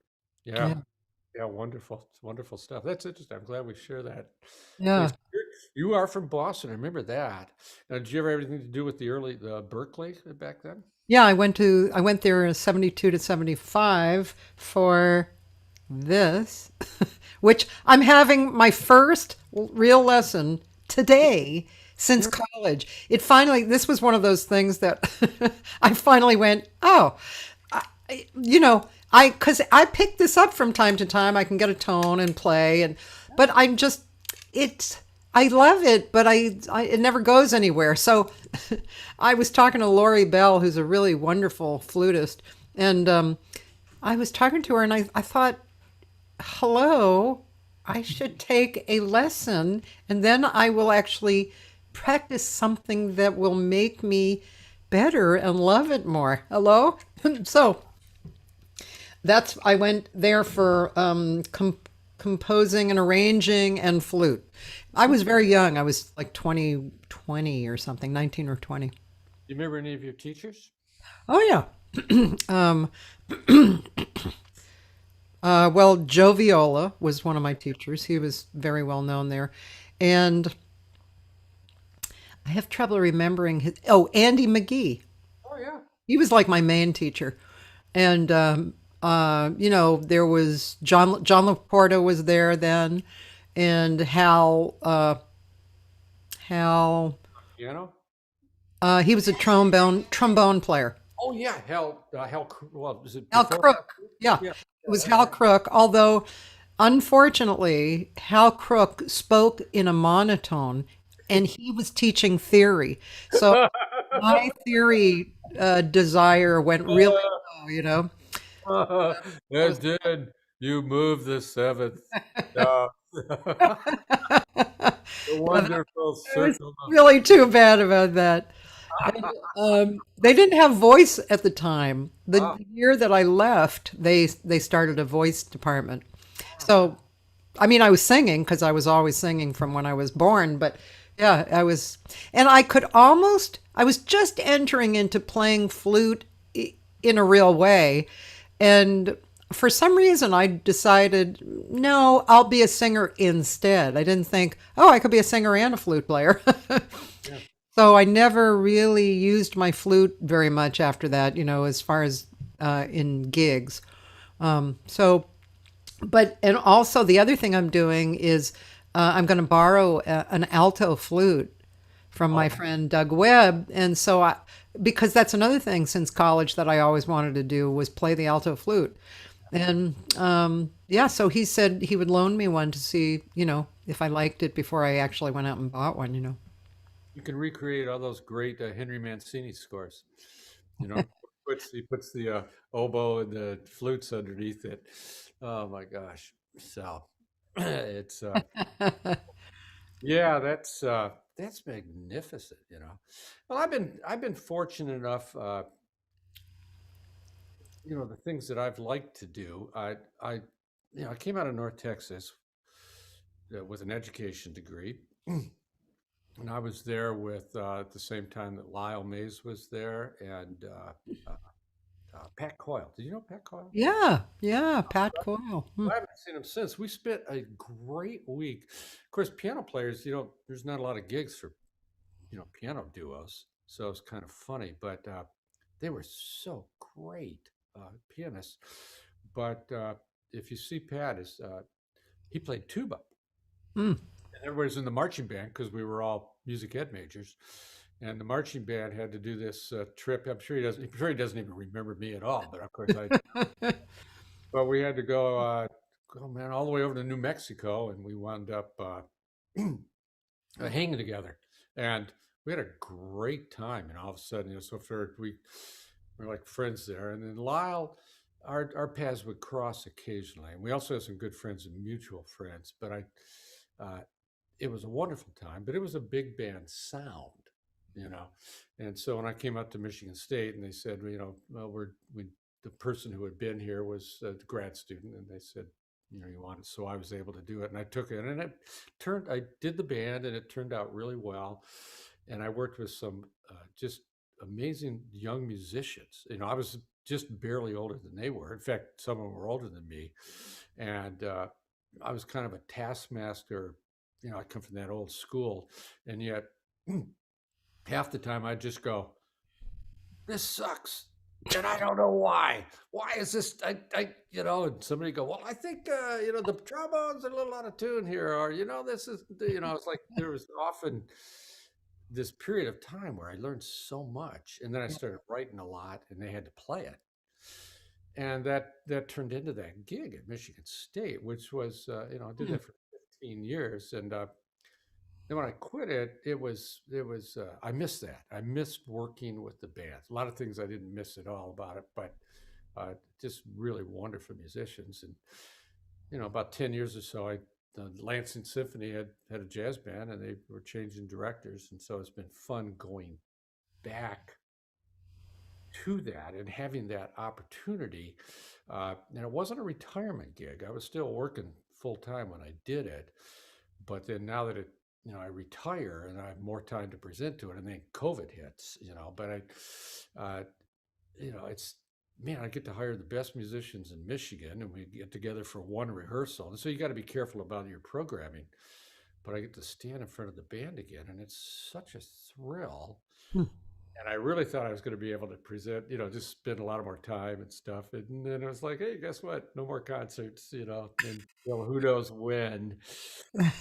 Yeah. Yeah. Yeah. Wonderful. It's wonderful stuff. That's interesting. I'm glad we share that. Yeah. You are from Boston. I remember that. Now, did you ever have anything to do with the early Berkeley back then? Yeah, I went there in 72 to 75 for this, which I'm having my first real lesson today since college. This was one of those things that I finally went, oh, because I pick this up from time to time. I can get a tone and play, but I love it, but it never goes anywhere. So I was talking to Lori Bell, who's a really wonderful flutist, and I was talking to her, and I thought, hello, I should take a lesson, and then I will actually practice something that will make me better and love it more. Hello? So I went there for composing and arranging and flute. I was very young. I was like 20 or something, 19 or 20. You remember any of your teachers? Oh yeah. um, well, Joe Viola was one of my teachers. He was very well known there, and I have trouble remembering his. Oh, Andy McGee. Oh yeah. He was like my main teacher, and there was John Laporta was there then, and Hal. Piano. He was a trombone player. Oh yeah, Well, is it Hal before? Crook. Yeah, Yeah. it was Hal Crook. Although, unfortunately, Hal Crook spoke in a monotone, and he was teaching theory. So my theory desire went really low. And then you move the seventh. Uh, the Yeah, wonderful I was circle of. really too bad about that. And, they didn't have voice at the time. The Ah, year that I left, they started a voice department. So, I mean, I was singing because I was always singing from when I was born. But yeah, and I was just entering into playing flute in a real way, and for some reason, I decided, no, I'll be a singer instead. I didn't think, oh, I could be a singer and a flute player. yeah. So I never really used my flute very much after that, as far as in gigs. So, and also the other thing I'm doing is I'm going to borrow an alto flute from my Oh, friend Doug Webb. And so because that's another thing since college that I always wanted to do was play the alto flute. And yeah, so he said he would loan me one to see, if I liked it before I actually went out and bought one. you can recreate all those great Henry Mancini scores. You know, he puts the oboe and the flutes underneath it. Oh my gosh! So it's yeah, that's magnificent. Well, I've been fortunate enough. The things that I've liked to do. I came out of North Texas with an education degree. And I was there with at the same time that Lyle Mays was there and Pat Coyle. Did you know Pat Coyle? Yeah, yeah, Pat Coyle. Hmm. I haven't seen him since. We spent a great week. Of course, piano players, there's not a lot of gigs for, piano duos. So it's kind of funny, but they were so great pianists. But if you see Pat, he played tuba. Hmm. And everybody's in the marching band because we were all music ed majors. And the marching band had to do this trip. I'm sure he doesn't even remember me at all, but of course I. But we had to go, man, all the way over to New Mexico, and we wound up hanging together, and we had a great time. And all of a sudden, so we're like friends there. And then Lyle, our paths would cross occasionally, and we also had some good friends and mutual friends. But uh, it was a wonderful time, but it was a big band sound, you know. And so when I came out to Michigan State, and they said, well, the person who had been here was a grad student, and they said, you want it. So I was able to do it, and I took it, and I did the band, and it turned out really well. And I worked with some just amazing young musicians. I was just barely older than they were. In fact, some of them were older than me, and I was kind of a taskmaster. I come from that old school, and yet half the time I just go, "This sucks," and I don't know why. Why is this? And somebody go, "Well, I think the trombones are a little out of tune here," or this is, it's like there was often this period of time where I learned so much, and then I started writing a lot, and they had to play it, and that turned into that gig at Michigan State, which was I did Hmm. that for 15 years, and then when I quit it was I missed that. I missed working with the band. A lot of things I didn't miss at all about it, but just really wonderful musicians. And about 10 years or so, the Lansing Symphony had a jazz band, and they were changing directors, and so it's been fun going back to that and having that opportunity. And it wasn't a retirement gig. I was still working full time when I did it, but then now that I retire and I have more time to present to it, and then COVID hits, but uh, it's, man, I get to hire the best musicians in Michigan, and we get together for one rehearsal. And so you got to be careful about your programming. But I get to stand in front of the band again, and it's such a thrill. Hmm. And I really thought I was going to be able to present, just spend a lot of more time and stuff. And then it was like, hey, guess what? No more concerts, and who knows when.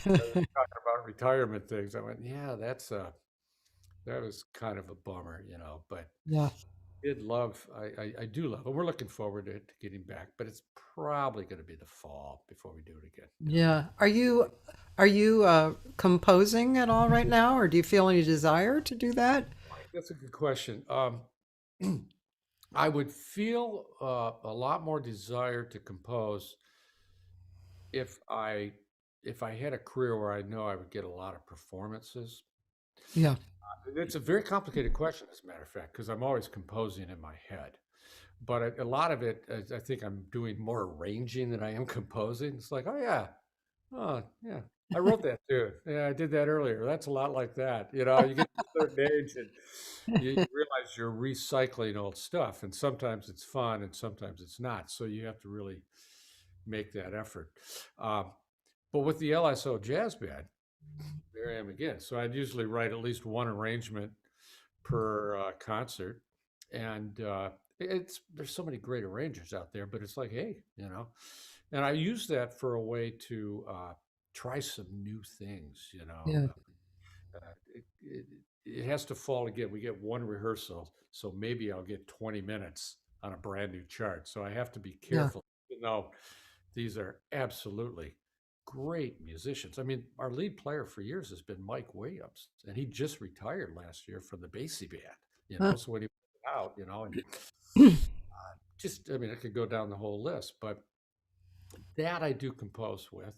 Talking about retirement things, I went, yeah, that was kind of a bummer, but Yeah. I do love it. We're looking forward to getting back, but it's probably going to be the fall before we do it again. Yeah. Are you composing at all right now, or do you feel any desire to do that? That's a good question. I would feel a lot more desire to compose if I had a career where I know I would get a lot of performances. Yeah. It's a very complicated question, as a matter of fact, because I'm always composing in my head. But a lot of it, I think I'm doing more arranging than I am composing. It's like, oh yeah, I wrote that too. Yeah, I did that earlier. That's a lot like that. You get to a certain age and you realize you're recycling old stuff, and sometimes it's fun and sometimes it's not. So you have to really make that effort. Um, but with the LSO Jazz Band, there I am again. So I'd usually write at least one arrangement per concert, and there's so many great arrangers out there. But it's like, hey, and I use that for a way to try some new things. Yeah. Uh, it has to fall again. We get one rehearsal, so maybe I'll get 20 minutes on a brand new chart. So I have to be Yeah. careful. These are absolutely great musicians. I mean, our lead player for years has been Mike Williams, and he just retired last year from the Basie band. Huh. So when he went out, and just, I mean, I could go down the whole list, but that I do compose with.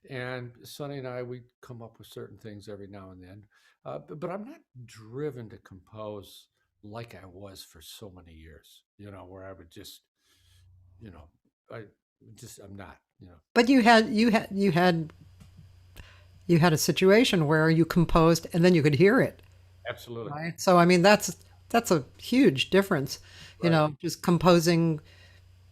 And Sonny and I, we come up with certain things every now and then. But I'm not driven to compose like I was for so many years, where I would just, you know, I'm not, But you had a situation where you composed and then you could hear it, absolutely. right? So I mean that's a huge difference, Right. just composing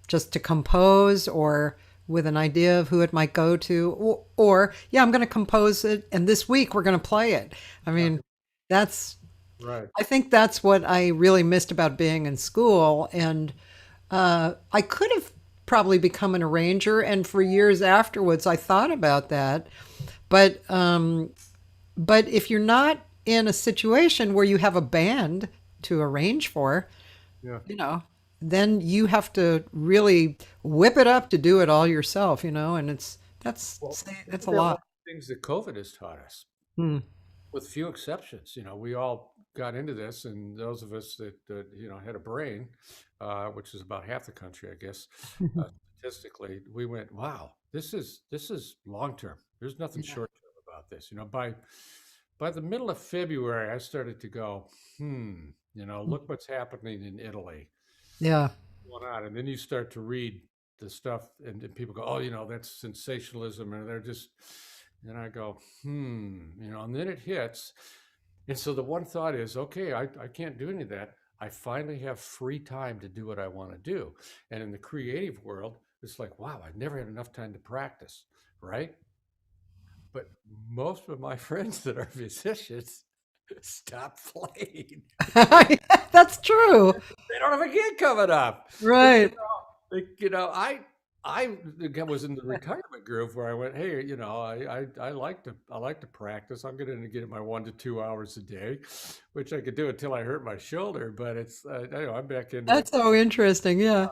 just to compose or with an idea of who it might go to or yeah, I'm going to compose it and this week we're going to play it. I Yeah. mean, that's Right. I think that's what I really missed about being in school. And I could have probably become an arranger. And for years afterwards, I thought about that. But but if you're not in a situation where you have a band to arrange for, Yeah. you know, then you have to really whip it up to do it all yourself, and Well, that's a isn't that one lot. of the things that COVID has taught us? Hmm. With few exceptions, we all got into this, and those of us that had a brain, which is about half the country, I guess, statistically, we went, "Wow, this is long term. There's nothing Yeah. short term about this." By the middle of February, I started to go, look what's happening in Italy, Yeah. going on, and then you start to read the stuff, and people go, "Oh, that's sensationalism," and they're just. And I go, and then it hits. And so the one thought is, okay, I can't do any of that. I finally have free time to do what I want to do. And in the creative world, it's like, wow, I've never had enough time to practice, right? But most of my friends that are musicians stop playing. That's true. They don't have a gig coming up. But Right. I was in the retirement group where I went, hey, I like to practice. I'm going to get my 1 to 2 hours a day, which I could do until I hurt my shoulder. But I'm back into it. That's so interesting. Yeah.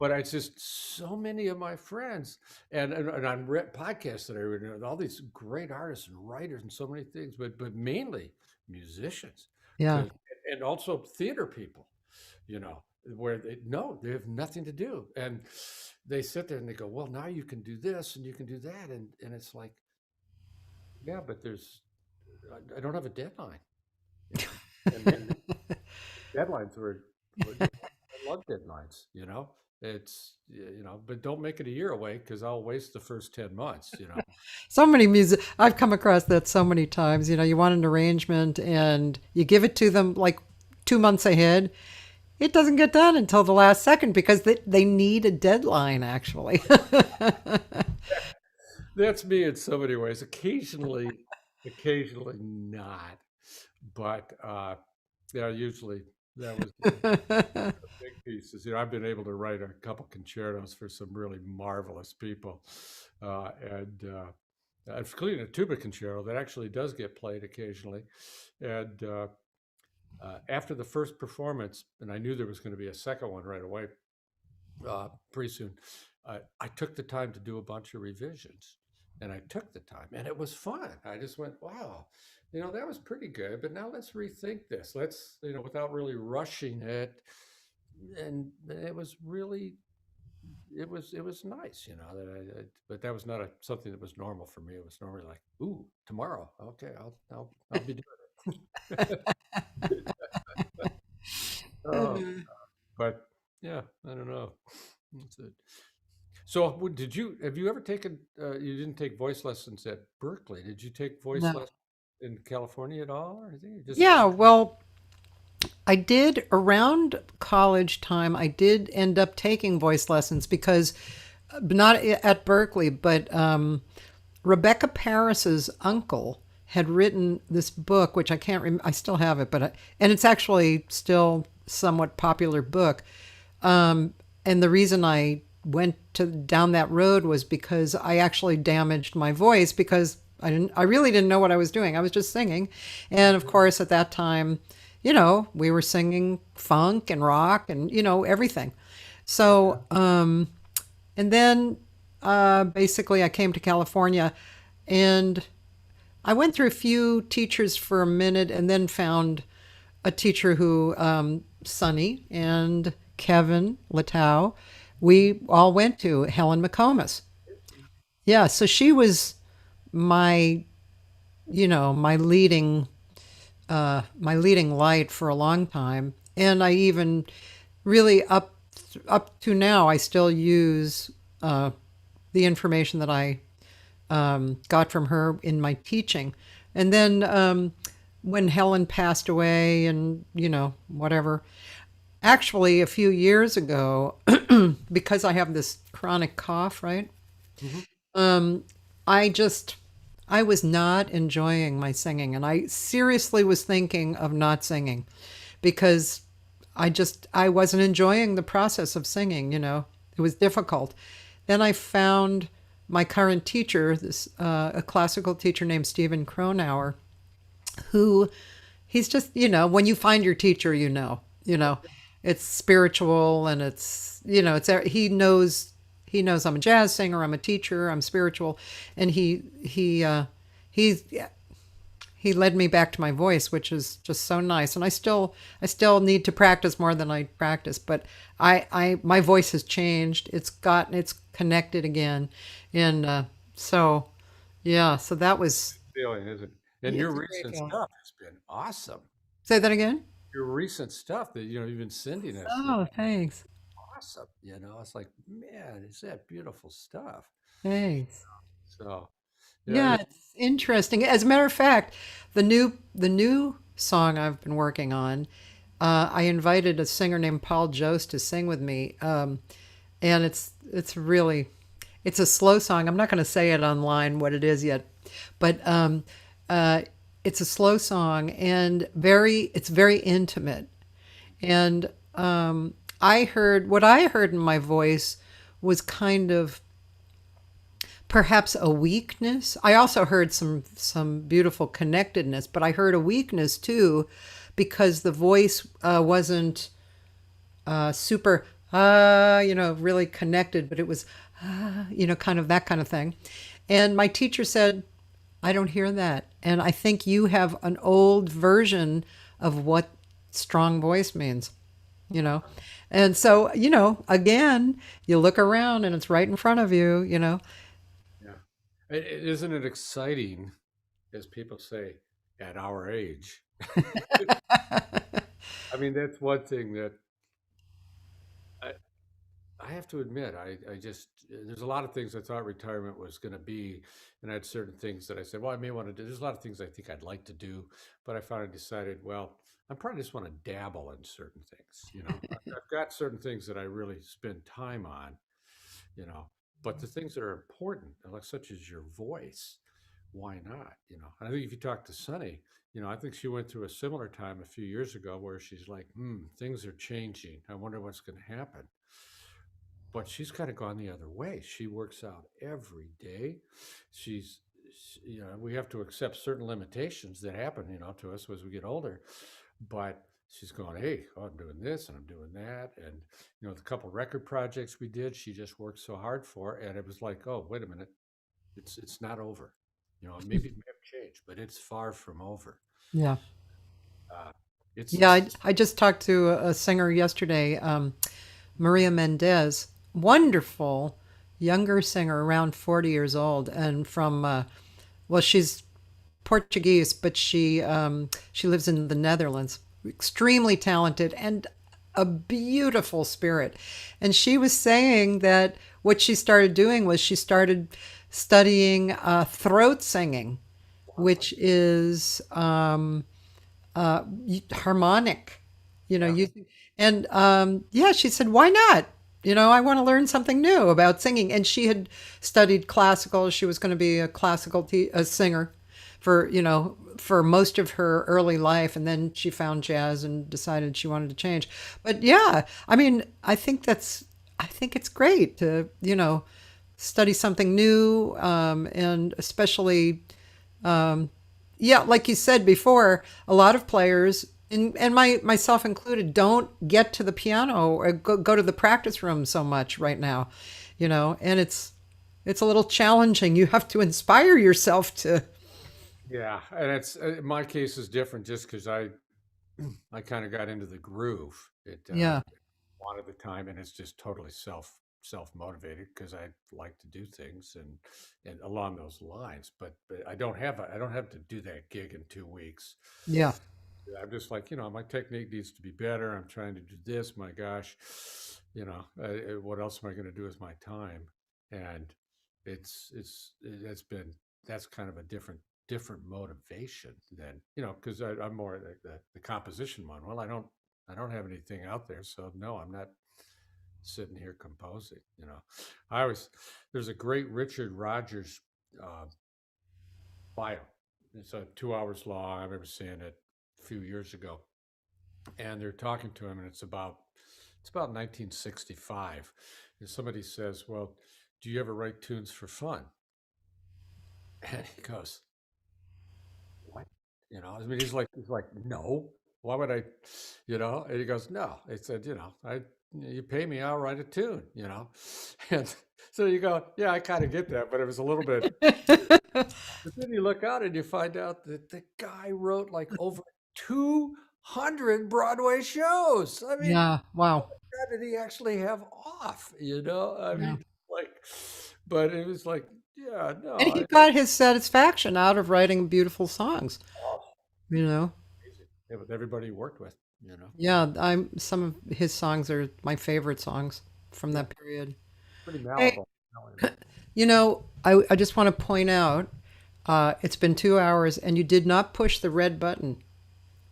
But it's just so many of my friends, and on podcasts that I read, all these great artists and writers and so many things, but mainly musicians, Yeah. 'cause- and also theater people, where they have nothing to do, and they sit there and they go, well, now you can do this and you can do that, and it's like, yeah, but I don't have a deadline, and deadlines I love deadlines, but don't make it a year away because I'll waste the first 10 months. So many music, I've come across that so many times. You want an arrangement and you give it to them like 2 months ahead. It doesn't get done until the last second because they need a deadline, actually. That's me in so many ways. Occasionally not, but yeah, usually that was big pieces. I've been able to write a couple concertos for some really marvelous people, and including a tuba concerto that actually does get played occasionally. And after the first performance, and I knew there was going to be a second one right away, pretty soon, I took the time to do a bunch of revisions. And I took the time, and it was fun. I just went, wow, that was pretty good. But now let's rethink this. Let's, without really rushing it. And it was really, it was nice, but that was not something that was normal for me. It was normally like, ooh, tomorrow, okay, I'll be doing it. Oh, but yeah, I don't know. That's it. So, have you ever taken, you didn't take voice lessons at Berkeley. Did you take voice No. lessons in California at all or anything? Yeah, well, I did around college time. I did end up taking voice lessons because not at Berkeley, but Rebecca Paris's uncle had written this book, which I can't remember. I still have it, and it's actually still somewhat popular book. And the reason I went down that road was because I actually damaged my voice because I really didn't know what I was doing. I was just singing, and of course at that time, we were singing funk and rock and everything. So, and then basically I came to California, and I went through a few teachers for a minute, and then found a teacher who, Sonny and Kevin Latow, we all went to Helen McComas. Yeah, so she was my, my leading light for a long time, and I even really up to now I still use the information that I got from her in my teaching. And then when Helen passed away, and whatever, actually a few years ago, because I have this chronic cough, right? Mhm. I just I was not enjoying my singing, and I seriously was thinking of not singing because I wasn't enjoying the process of singing. It was difficult. Then I found my current teacher, this a classical teacher named Stephen Kronauer, who he's just when you find your teacher, it's spiritual, and it's he knows I'm a jazz singer, I'm a teacher, I'm spiritual, and he he led me back to my voice, which is just so nice. And I still need to practice more than I practice, but my voice has changed. It's connected again, and so yeah. So that was Feeling, isn't it? And your it's a great recent feeling. stuff has been awesome. Say that again. Your recent stuff that you've been sending us is Oh, thanks. awesome. It's like, man, is that beautiful stuff? Thanks. So, yeah, Yeah, it's interesting. As a matter of fact, the new song I've been working on, I invited a singer named Paul Jost to sing with me, and it's a slow song. I'm not going to say it online what it is yet, but uh, it's a slow song and it's very intimate. And what I heard in my voice was kind of perhaps a weakness. I also heard some beautiful connectedness, but I heard a weakness too, because the voice wasn't super, really connected, but it was, kind of that kind of thing. And my teacher said, I don't hear that. And I think you have an old version of what strong voice means, you know? And so, again, you look around and it's right in front of you. yeah. Isn't it exciting, as people say, at our age? I mean, that's one thing that I have to admit, I just there's a lot of things I thought retirement was going to be, and I had certain things that I said, well, I may want to do. There's a lot of things I think I'd like to do, but I finally decided, well, I probably just want to dabble in certain things. I've got certain things that I really spend time on, you know, but the things that are important, like such as your voice, why not? I think if you talk to Sunny, I think she went through a similar time a few years ago where she's like, things are changing. I wonder what's going to happen. But she's kind of gone the other way. She works out every day. She's, we have to accept certain limitations that happen, to us as we get older. But she's going, hey, oh, I'm doing this and I'm doing that. And, the couple record projects we did, she just worked so hard for. And it was like, oh, wait a minute. It's not over. Maybe it may have changed, but it's far from over. Yeah. Uh, Yeah, it's I just talked to a singer yesterday, Maria Mendez, wonderful younger singer, around 40 years old, and from well, she's Portuguese, but she lives in the Netherlands. Extremely talented and a beautiful spirit. And she was saying that what she started doing was she started studying throat singing, which is harmonic, yeah, using, and yeah, she said, why not? I want to learn something new about singing. And she had studied classical. She was going to be a singer for most of her early life. And then she found jazz and decided she wanted to change. But yeah, I mean, I think it's great to, study something new. And especially, yeah, like you said before, a lot of players, and myself included, don't get to the piano or go to the practice room so much right now, and it's a little challenging. You have to inspire yourself to. yeah. And it's my case is different just because I kind of got into the groove. It Yeah, a lot of the time, and it's just totally self motivated because I like to do things and along those lines. But I don't have to do that gig in 2 weeks. yeah, I'm just like, my technique needs to be better. I'm trying to do this. My gosh, what else am I going to do with my time? And it's been that's kind of a different motivation than because I'm more the composition one. Well, I don't have anything out there, so no, I'm not sitting here composing. I was there's a great Richard Rogers uh, bio. It's 2 hours long. I remember seeing it a few years ago, and they're talking to him, and it's about 1965, and somebody says, "Well, do you ever write tunes for fun?" And he goes, "What?" I mean, he's like, "No, why would I?" And he goes, "No." He said, you pay me, I'll write a tune." And so you go, yeah, I kind of get that, but it was a little bit. But then you look out and you find out that the guy wrote like over 200 Broadway shows. I mean, yeah. Wow. how did he actually have off? I Yeah. mean, like, but it was like, yeah, no, And he got his satisfaction out of writing beautiful songs. oh, You know. amazing. Yeah, with everybody he worked with. Yeah, I'm some of his songs are my favorite songs from Yeah, that period. pretty Hey, malleable. I just want to point out, it's been 2 hours and you did not push the red button.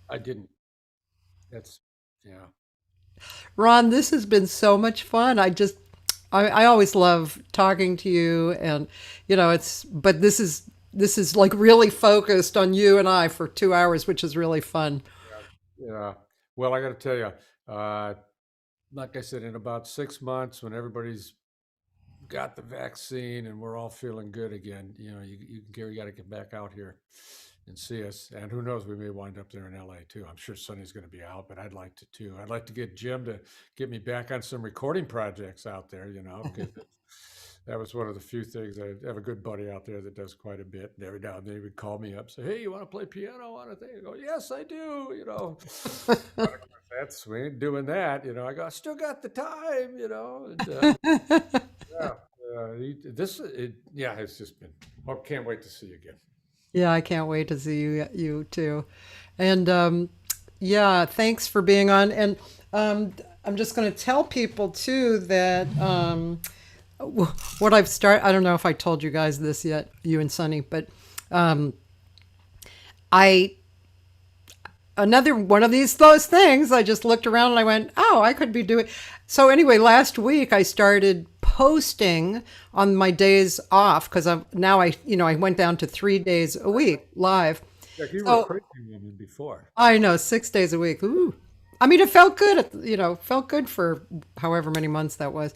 I didn't. That's, yeah. Ron, this has been so much fun. I always love talking to you, and but this is like really focused on you and I for 2 hours, which is really fun. Yeah. Well, I got to tell you, uh, like I said, in about 6 months, when everybody's got the vaccine and we're all feeling good again, Gary, got to get back out here and see us. And who knows, we may wind up there in LA too. I'm sure Sonny's going to be out, but I'd like to too. I'd like to get Jim to get me back on some recording projects out there, because that was one of the few things. I have a good buddy out there that does quite a bit. And every now and then he would call me up, say, "Hey, you want to play piano on a thing?" I go, "Yes, I do." That's we ain't doing that. I go, "I still got the time." And, yeah, yeah, it's just been. Well, can't wait to see you again. Yeah, I can't wait to see you too. And yeah, thanks for being on. And I'm just going to tell people too that what I've started. I don't know if I told you guys this yet, you and Sonny, but I another one of those things. I just looked around and I went, oh, I could be doing. So anyway, last week I started posting on my days off because I went down to 3 days a week live. Like you were So a crazy woman before. I know 6 days a week. Ooh. I mean, it felt good. Felt good for however many months that was.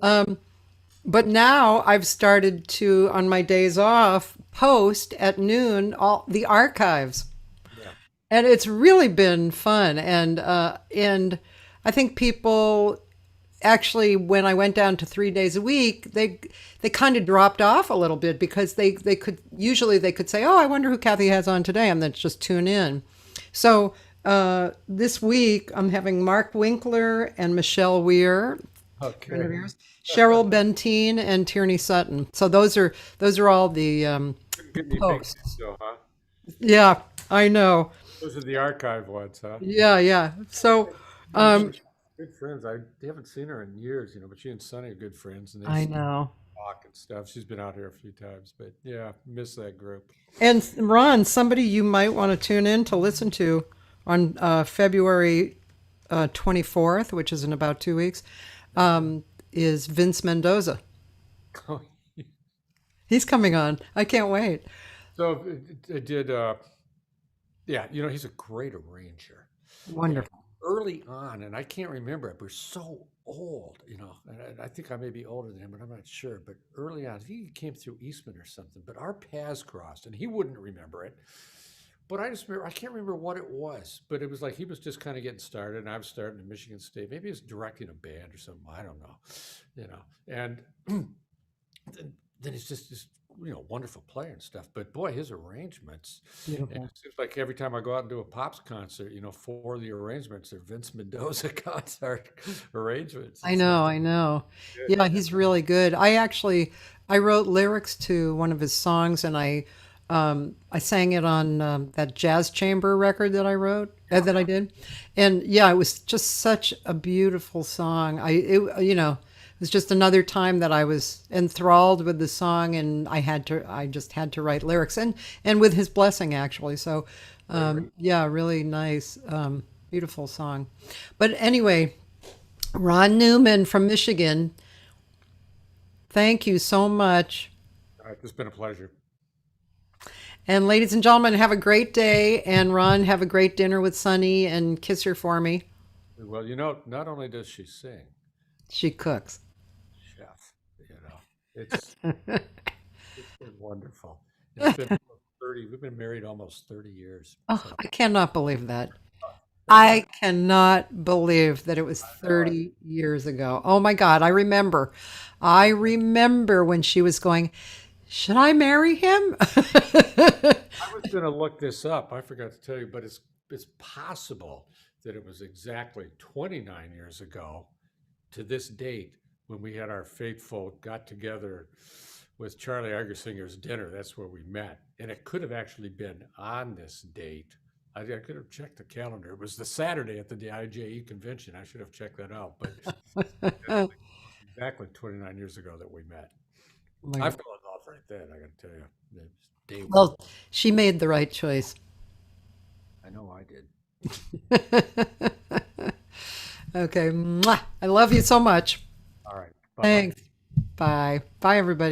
But now I've started to, on my days off, post at noon all the archives, Yeah. and it's really been fun. And I think people actually, when I went down to 3 days a week, they kind of dropped off a little bit because they could say, oh, I wonder who Cathy has on today, and then just tune in. So this week I'm having Mark Winkler and Michelle Weir, Okay. friend of yours, Cheryl Benteen, and Tierney Sutton. So those are all the Couldn't get any big posts. hits, though, huh? Yeah, I know. Those are the archive ones, huh? Yeah. So Good friends. I haven't seen her in years, but she and Sonny are good friends, and they I still know. talk and stuff. She's been out here a few times, but yeah, miss that group. And Ron, somebody you might want to tune in to listen to on February 24th, which is in about 2 weeks, is Vince Mendoza. He's coming on. I can't wait. So I did. Yeah, he's a great arranger. Wonderful. Early on, and I can't remember it, but we're so old, and I think I may be older than him, but I'm not sure. But early on, I think he came through Eastman or something, but our paths crossed, and he wouldn't remember it. But I just remember, I can't remember what it was, but it was like he was just kind of getting started, and I was starting at Michigan State. Maybe he was directing a band or something. I don't know, And then he's just this, wonderful player and stuff. But boy, his arrangements. And Beautiful. it seems like every time I go out and do a Pops concert, four of the arrangements are Vince Mendoza concert arrangements. I know. Good. Yeah, he's really good. I wrote lyrics to one of his songs, and I sang it on that Jazz Chamber record that I wrote, that I did. And yeah, it was just such a beautiful song. It was just another time that I was enthralled with the song, and I just had to write lyrics, and with his blessing actually. So, yeah, really nice, beautiful song. But anyway, Ron Newman from Michigan, thank you so much. All right, it's been a pleasure. And ladies and gentlemen, have a great day. And Ron, have a great dinner with Sonny, and kiss her for me. Well, not only does she sing, She cooks. chef, it's been wonderful. It's been almost 30. We've been married almost 30 years. Oh, So, I cannot believe that. I cannot believe that it was 30 years ago. Oh my God, I remember. I remember when she was going, should I marry him? I was going to look this up. I forgot to tell you, but it's possible that it was exactly 29 years ago to this date when we had our fateful got together with Charlie Argersinger's dinner. That's where we met. And it could have actually been on this date. I could have checked the calendar. It was the Saturday at the IJE convention. I should have checked that out. But it's exactly 29 years ago that we met. I fell in love right then, I got to tell you. It's day one. Well, she made the right choice. I know I did. Okay. Mwah. I love you so much. All right. Bye-bye. Thanks. Bye. Bye, everybody.